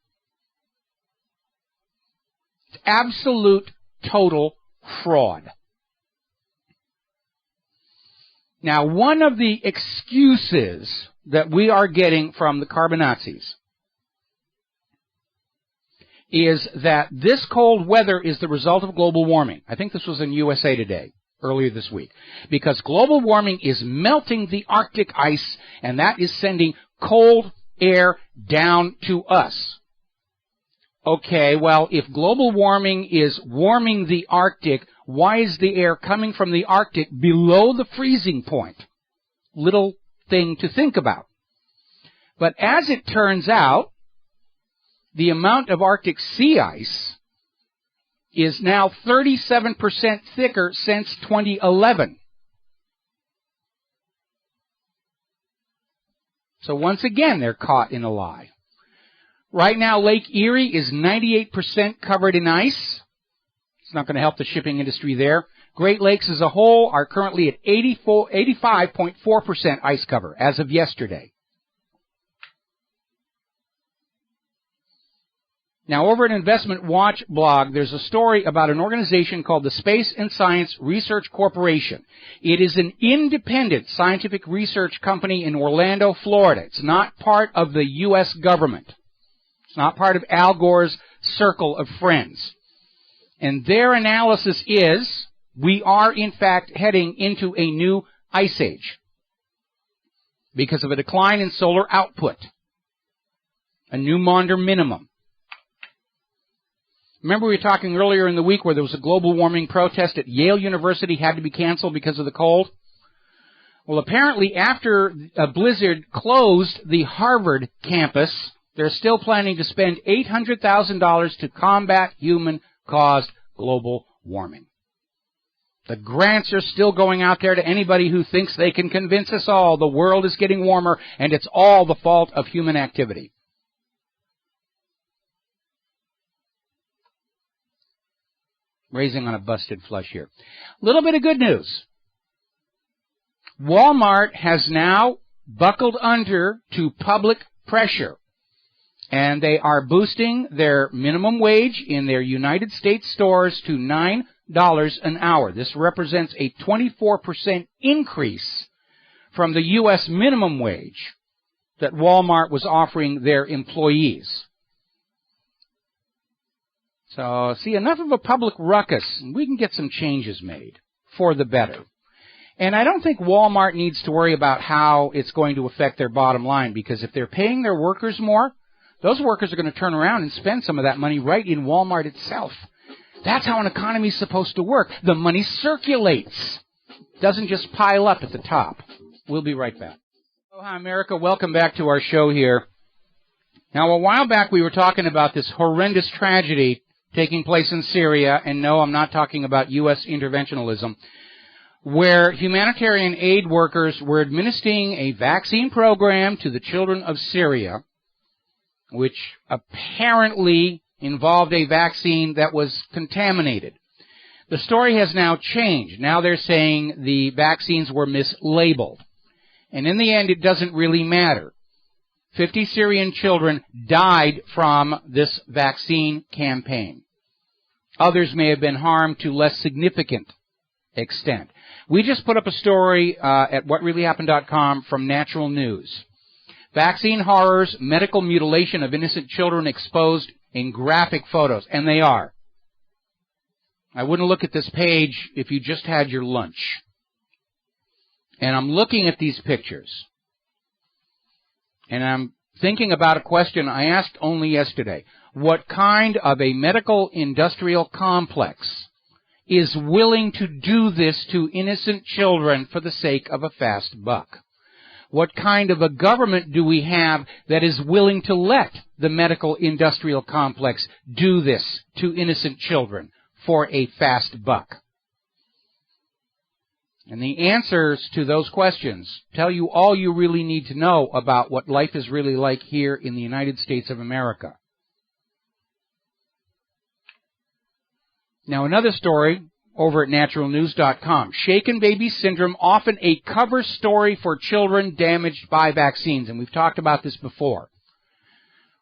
It's absolute, total fraud. Now, one of the excuses that we are getting from the carbonazis is that this cold weather is the result of global warming. I think this was in USA Today earlier this week. Because global warming is melting the Arctic ice, and that is sending cold air down to us. Okay, well, if global warming is warming the Arctic, why is the air coming from the Arctic below the freezing point? Little thing to think about. But as it turns out, the amount of Arctic sea ice is now 37% thicker since 2011. So once again, they're caught in a lie. Right now, Lake Erie is 98% covered in ice. It's not going to help the shipping industry there. Great Lakes as a whole are currently at 85.4% ice cover as of yesterday. Now, over at Investment Watch blog, there's a story about an organization called the Space and Science Research Corporation. It is an independent scientific research company in Orlando, Florida. It's not part of the U.S. government. It's not part of Al Gore's circle of friends. And their analysis is, we are in fact heading into a new ice age because of a decline in solar output, a new Maunder minimum. Remember we were talking earlier in the week where there was a global warming protest at Yale University had to be canceled because of the cold? Well, apparently after a blizzard closed the Harvard campus, they're still planning to spend $800,000 to combat human-caused global warming. The grants are still going out there to anybody who thinks they can convince us all the world is getting warmer and it's all the fault of human activity. Raising on a busted flush here. A little bit of good news. Walmart has now buckled under to public pressure. And they are boosting their minimum wage in their United States stores to $9 an hour. This represents a 24% increase from the U.S. minimum wage that Walmart was offering their employees. So, see, enough of a public ruckus, and we can get some changes made for the better. And I don't think Walmart needs to worry about how it's going to affect their bottom line, because if they're paying their workers more, those workers are going to turn around and spend some of that money right in Walmart itself. That's how an economy is supposed to work. The money circulates. Doesn't just pile up at the top. We'll be right back. Aloha, America. Welcome back to our show here. Now, a while back we were talking about this horrendous tragedy taking place in Syria, and no, I'm not talking about U.S. interventionism, where humanitarian aid workers were administering a vaccine program to the children of Syria, which apparently involved a vaccine that was contaminated. The story has now changed. Now they're saying the vaccines were mislabeled. And in the end, it doesn't really matter. 50 Syrian children died from this vaccine campaign. Others may have been harmed to less significant extent. We just put up a story at whatreallyhappened.com from Natural News. Vaccine horrors, medical mutilation of innocent children exposed in graphic photos. And they are. I wouldn't look at this page if you just had your lunch. And I'm looking at these pictures. And I'm thinking about a question I asked only yesterday. What kind of a medical industrial complex is willing to do this to innocent children for the sake of a fast buck? What kind of a government do we have that is willing to let the medical industrial complex do this to innocent children for a fast buck? And the answers to those questions tell you all you really need to know about what life is really like here in the United States of America. Now, another story over at naturalnews.com. Shaken baby syndrome, often a cover story for children damaged by vaccines. And we've talked about this before,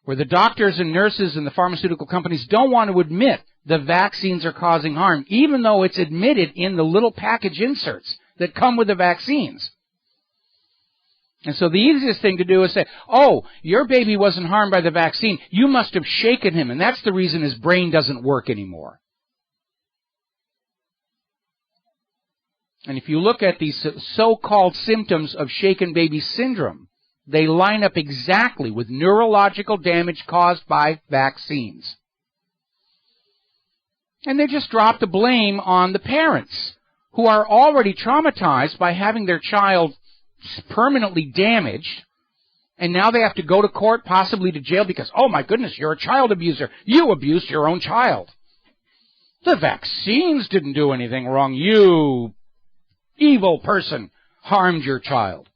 where the doctors and nurses and the pharmaceutical companies don't want to admit the vaccines are causing harm, even though it's admitted in the little package inserts that come with the vaccines. And so the easiest thing to do is say, oh, your baby wasn't harmed by the vaccine. You must have shaken him, and that's the reason his brain doesn't work anymore. And if you look at these so-called symptoms of shaken baby syndrome, they line up exactly with neurological damage caused by vaccines. And they just drop the blame on the parents, who are already traumatized by having their child permanently damaged, and now they have to go to court, possibly to jail, because, oh my goodness, you're a child abuser. You abused your own child. The vaccines didn't do anything wrong. You evil person harmed your child.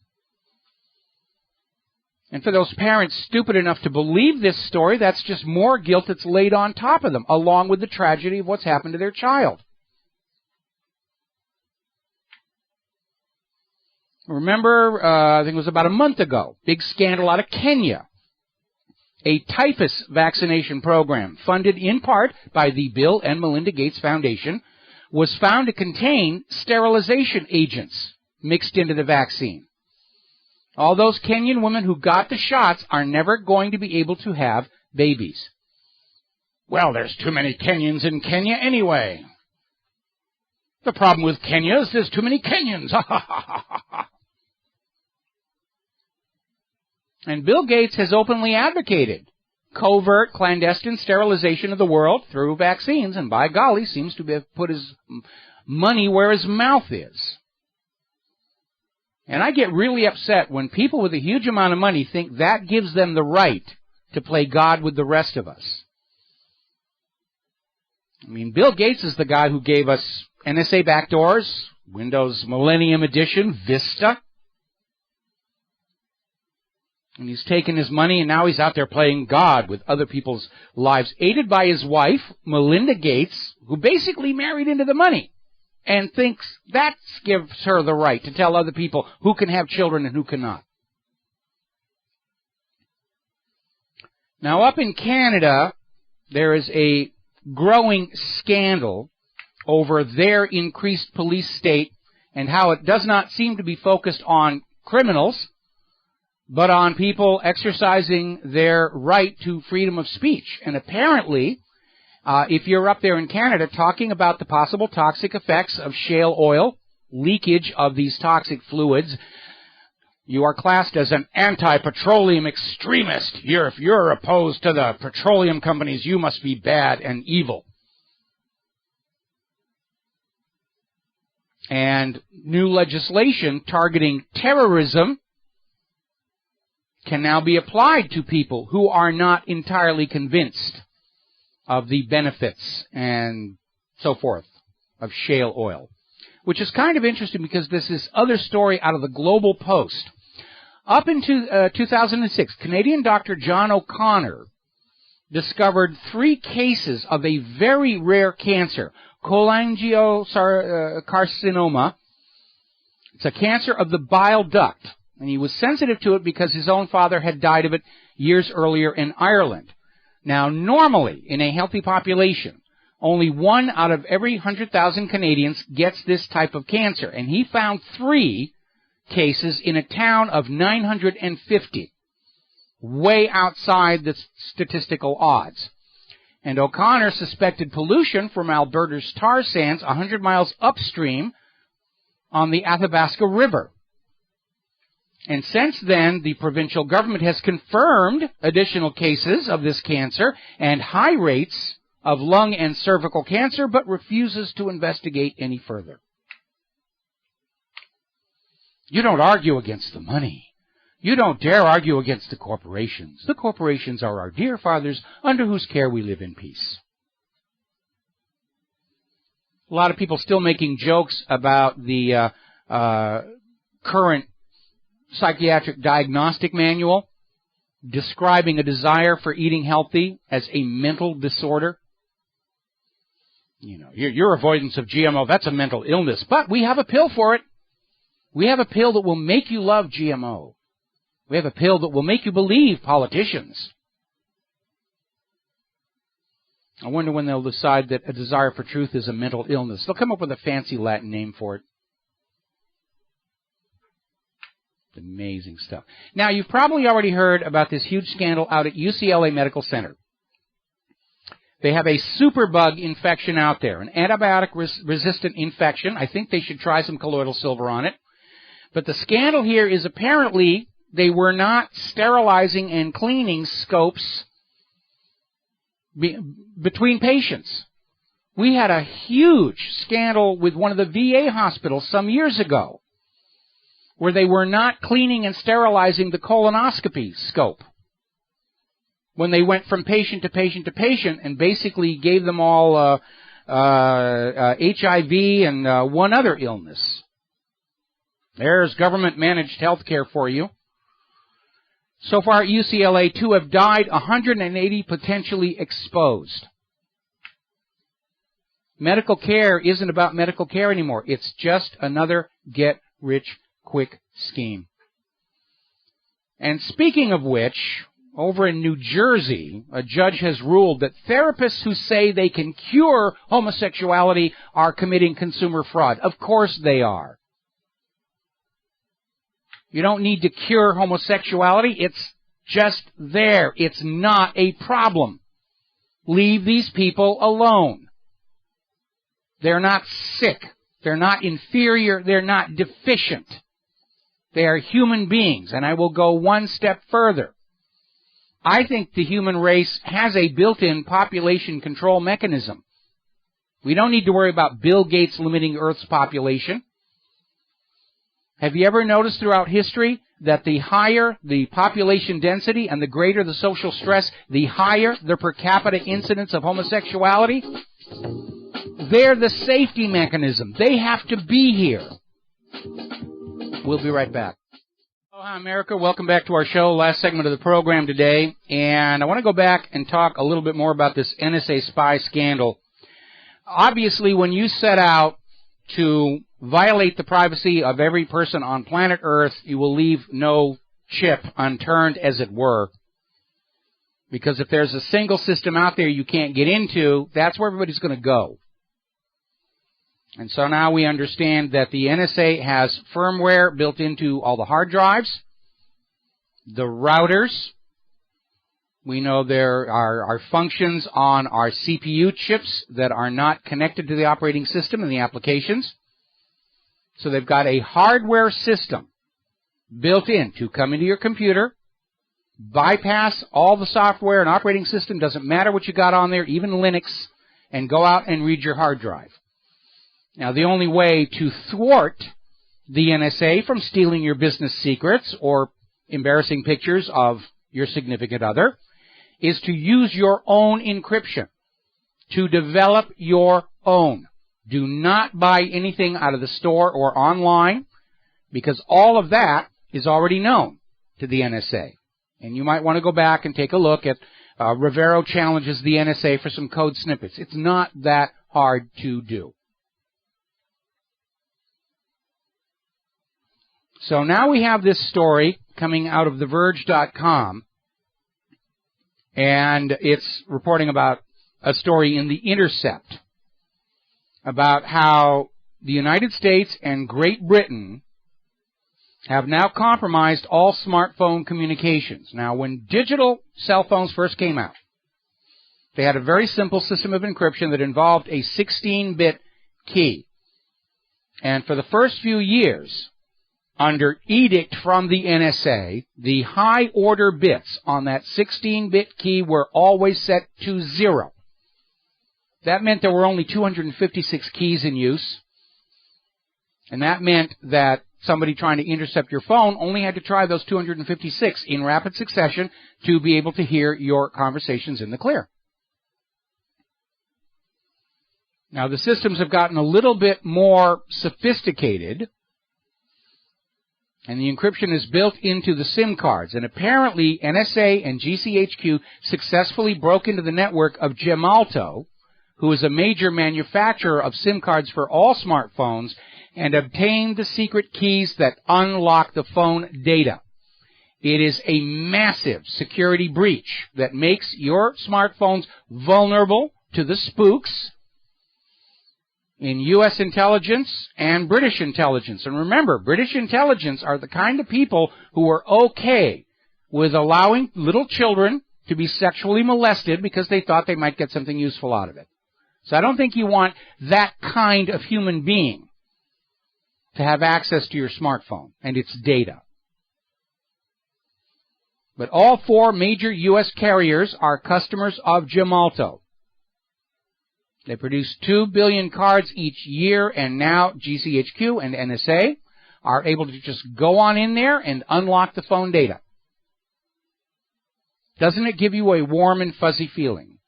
And for those parents stupid enough to believe this story, that's just more guilt that's laid on top of them, along with the tragedy of what's happened to their child. Remember, I think it was about a month ago, big scandal out of Kenya. A typhus vaccination program, funded in part by the Bill and Melinda Gates Foundation, was found to contain sterilization agents mixed into the vaccine. All those Kenyan women who got the shots are never going to be able to have babies. Well, there's too many Kenyans in Kenya anyway. The problem with Kenya is there's too many Kenyans. And Bill Gates has openly advocated covert, clandestine sterilization of the world through vaccines, and by golly, seems to have put his money where his mouth is. And I get really upset when people with a huge amount of money think that gives them the right to play God with the rest of us. I mean, Bill Gates is the guy who gave us NSA backdoors, Windows Millennium Edition, Vista. And he's taken his money, and now he's out there playing God with other people's lives, aided by his wife, Melinda Gates, who basically married into the money and thinks that gives her the right to tell other people who can have children and who cannot. Now, up in Canada, there is a growing scandal over their increased police state and how it does not seem to be focused on criminals, but on people exercising their right to freedom of speech. And apparently, if you're up there in Canada talking about the possible toxic effects of shale oil, leakage of these toxic fluids, you are classed as an anti-petroleum extremist. If you're opposed to the petroleum companies, you must be bad and evil. And new legislation targeting terrorism can now be applied to people who are not entirely convinced of the benefits and so forth of shale oil, which is kind of interesting because there's this other story out of the Global Post. Up into 2006, Canadian Dr. John O'Connor discovered 3 cases of a very rare cancer, cholangiocarcinoma. It's a cancer of the bile duct, and he was sensitive to it because his own father had died of it years earlier in Ireland. Now, normally, in a healthy population, only 1 out of every 100,000 Canadians gets this type of cancer, and he found 3 cases in a town of 950, way outside the statistical odds. And O'Connor suspected pollution from Alberta's tar sands 100 miles upstream on the Athabasca River. And since then, the provincial government has confirmed additional cases of this cancer and high rates of lung and cervical cancer, but refuses to investigate any further. You don't argue against the money. You don't dare argue against the corporations. The corporations are our dear fathers under whose care we live in peace. A lot of people still making jokes about the current psychiatric diagnostic manual describing a desire for eating healthy as a mental disorder. You know, your avoidance of GMO, that's a mental illness. But we have a pill for it. We have a pill that will make you love GMO. We have a pill that will make you believe politicians. I wonder when they'll decide that a desire for truth is a mental illness. They'll come up with a fancy Latin name for it. Amazing stuff. Now, you've probably already heard about this huge scandal out at UCLA Medical Center. They have a superbug infection out there, an antibiotic-resistant infection. I think they should try some colloidal silver on it. But the scandal here is apparently they were not sterilizing and cleaning scopes between patients. We had a huge scandal with one of the VA hospitals some years ago where they were not cleaning and sterilizing the colonoscopy scope when they went from patient to patient to patient and basically gave them all HIV and one other illness. There's government-managed health care for you. So far at UCLA, 2 have died, 180 potentially exposed. Medical care isn't about medical care anymore. It's just another get-rich-quick scheme. And speaking of which, over in New Jersey, a judge has ruled that therapists who say they can cure homosexuality are committing consumer fraud. Of course they are. You don't need to cure homosexuality. It's just there. It's not a problem. Leave these people alone. They're not sick. They're not inferior. They're not deficient. They are human beings. And I will go one step further. I think the human race has a built-in population control mechanism. We don't need to worry about Bill Gates limiting Earth's population. Have you ever noticed throughout history that the higher the population density and the greater the social stress, the higher the per capita incidence of homosexuality? They're the safety mechanism. They have to be here. We'll be right back. Aloha, America. Welcome back to our show. Last segment of the program today. And I want to go back and talk a little bit more about this NSA spy scandal. Obviously, when you set out to violate the privacy of every person on planet Earth, you will leave no chip unturned, as it were. Because if there's a single system out there you can't get into, that's where everybody's going to go. And so now we understand that the NSA has firmware built into all the hard drives, the routers. We know there are functions on our CPU chips that are not connected to the operating system and the applications. So they've got a hardware system built in to come into your computer, bypass all the software and operating system, doesn't matter what you got on there, even Linux, and go out and read your hard drive. Now, the only way to thwart the NSA from stealing your business secrets or embarrassing pictures of your significant other is to use your own encryption, to develop your own. Do not buy anything out of the store or online, because all of that is already known to the NSA. And you might want to go back and take a look at Rivero challenges the NSA for some code snippets. It's not that hard to do. So now we have this story coming out of TheVerge.com, and it's reporting about a story in The Intercept about how the United States and Great Britain have now compromised all smartphone communications. Now, when digital cell phones first came out, they had a very simple system of encryption that involved a 16-bit key. And for the first few years, under edict from the NSA, the high-order bits on that 16-bit key were always set to 0. That meant there were only 256 keys in use, and that meant that somebody trying to intercept your phone only had to try those 256 in rapid succession to be able to hear your conversations in the clear. Now, the systems have gotten a little bit more sophisticated, and the encryption is built into the SIM cards. And apparently, NSA and GCHQ successfully broke into the network of Gemalto, who is a major manufacturer of SIM cards for all smartphones, and obtained the secret keys that unlock the phone data. It is a massive security breach that makes your smartphones vulnerable to the spooks in U.S. intelligence and British intelligence. And remember, British intelligence are the kind of people who are okay with allowing little children to be sexually molested because they thought they might get something useful out of it. So I don't think you want that kind of human being to have access to your smartphone and its data. But all 4 major U.S. carriers are customers of Gemalto. They produce 2 billion cards each year, and now GCHQ and NSA are able to just go on in there and unlock the phone data. Doesn't it give you a warm and fuzzy feeling?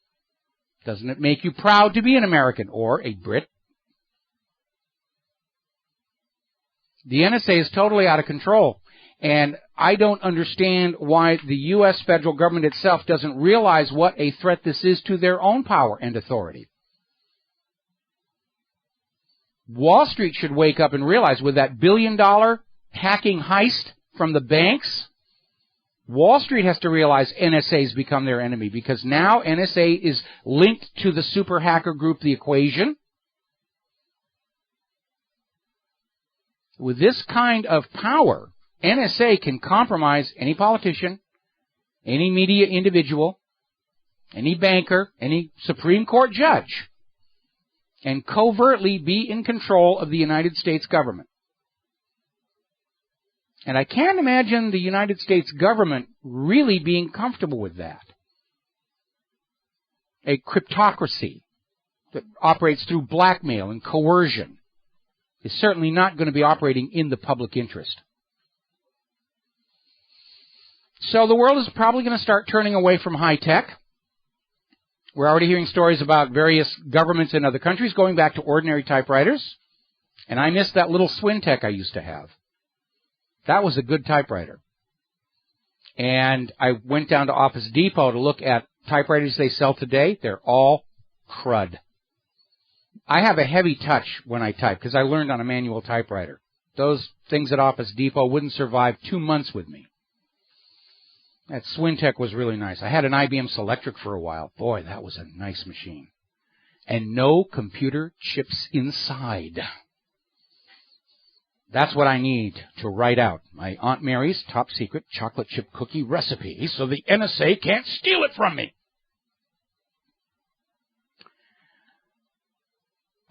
Doesn't it make you proud to be an American or a Brit? The NSA is totally out of control, and I don't understand why the U.S. federal government itself doesn't realize what a threat this is to their own power and authority. Wall Street should wake up and realize with that billion-dollar hacking heist from the banks, Wall Street has to realize NSA has become their enemy, because now NSA is linked to the super hacker group, The Equation. With this kind of power, NSA can compromise any politician, any media individual, any banker, any Supreme Court judge, and covertly be in control of the United States government. And I can't imagine the United States government really being comfortable with that. A cryptocracy that operates through blackmail and coercion is certainly not going to be operating in the public interest. So the world is probably going to start turning away from high tech. We're already hearing stories about various governments in other countries going back to ordinary typewriters. And I miss that little Swintech I used to have. That was a good typewriter. And I went down to Office Depot to look at typewriters they sell today. They're all crud. I have a heavy touch when I type because I learned on a manual typewriter. Those things at Office Depot wouldn't survive 2 months with me. That Swintech was really nice. I had an IBM Selectric for a while. Boy, that was a nice machine. And no computer chips inside. That's what I need to write out my Aunt Mary's top secret chocolate chip cookie recipe so the NSA can't steal it from me.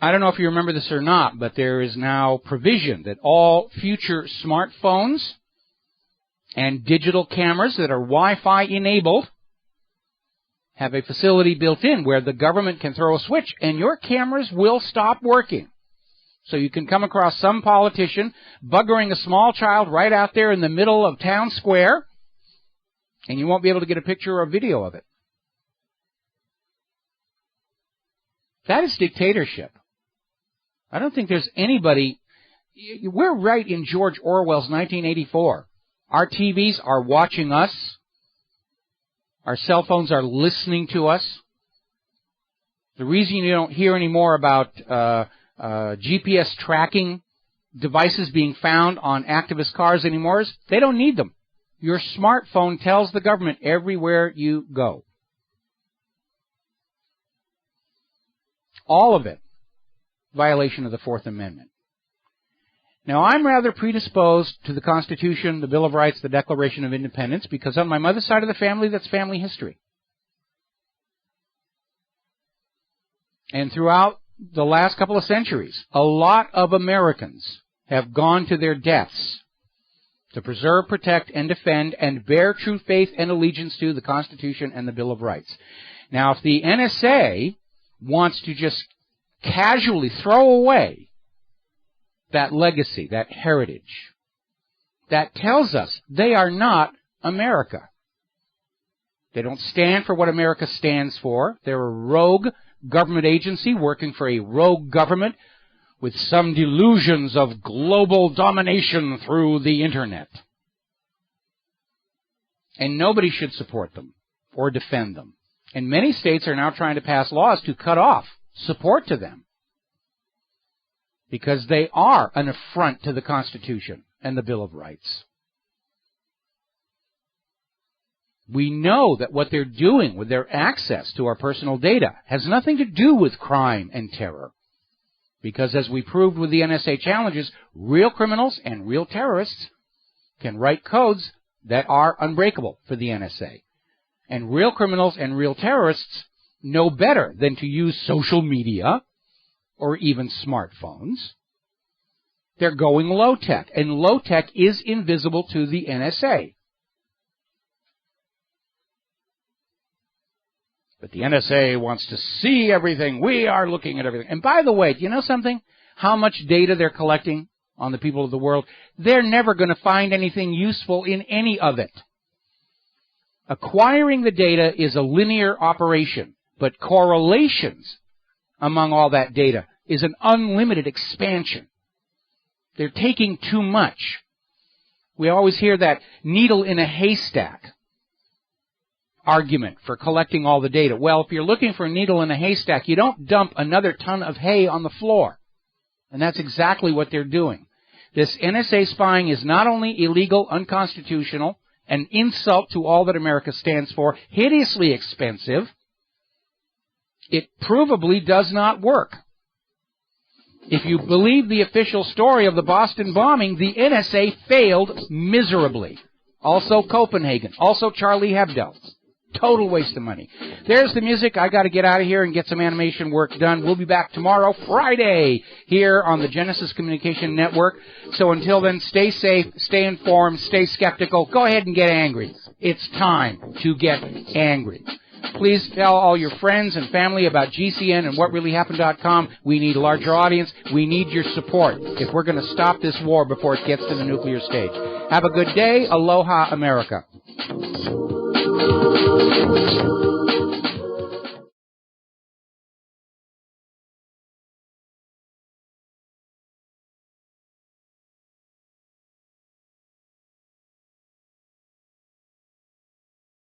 I don't know if you remember this or not, but there is now provision that all future smartphones And digital cameras that are Wi-Fi enabled have a facility built in where the government can throw a switch and your cameras will stop working. So you can come across some politician buggering a small child right out there in the middle of town square, and you won't be able to get a picture or video of it. That is dictatorship. I don't think there's anybody. We're right in George Orwell's 1984. Our TVs are watching us. Our cell phones are listening to us. The reason you don't hear any more about GPS tracking devices being found on activist cars anymore is they don't need them. Your smartphone tells the government everywhere you go. All of it, violation of the Fourth Amendment. Now, I'm rather predisposed to the Constitution, the Bill of Rights, the Declaration of Independence, because on my mother's side of the family, that's family history. And throughout the last couple of centuries, a lot of Americans have gone to their deaths to preserve, protect, and defend, and bear true faith and allegiance to the Constitution and the Bill of Rights. Now, if the NSA wants to just casually throw away that legacy, that heritage, that tells us they are not America. They don't stand for what America stands for. They're a rogue government agency working for a rogue government with some delusions of global domination through the Internet. And nobody should support them or defend them. And many states are now trying to pass laws to cut off support to them because they are an affront to the Constitution and the Bill of Rights. We know that what they're doing with their access to our personal data has nothing to do with crime and terror. Because as we proved with the NSA challenges, real criminals and real terrorists can write codes that are unbreakable for the NSA. And real criminals and real terrorists know better than to use social media or even smartphones. They're going low-tech, and low-tech is invisible to the NSA. But the NSA wants to see everything. We are looking at everything. And by the way, do you know something? How much data they're collecting on the people of the world? They're never going to find anything useful in any of it. Acquiring the data is a linear operation, but correlations among all that data is an unlimited expansion. They're taking too much. We always hear that needle in a haystack argument for collecting all the data. Well, if you're looking for a needle in a haystack, you don't dump another ton of hay on the floor. And that's exactly what they're doing. This NSA spying is not only illegal, unconstitutional, an insult to all that America stands for, hideously expensive, it provably does not work. If you believe the official story of the Boston bombing, the NSA failed miserably. Also Copenhagen. Also Charlie Hebdo. Total waste of money. There's the music. I got to get out of here and get some animation work done. We'll be back tomorrow, Friday, here on the Genesis Communication Network. So until then, stay safe, stay informed, stay skeptical. Go ahead and get angry. It's time to get angry. Please tell all your friends and family about GCN and WhatReallyHappened.com. We need a larger audience. We need your support if we're going to stop this war before it gets to the nuclear stage. Have a good day. Aloha, America.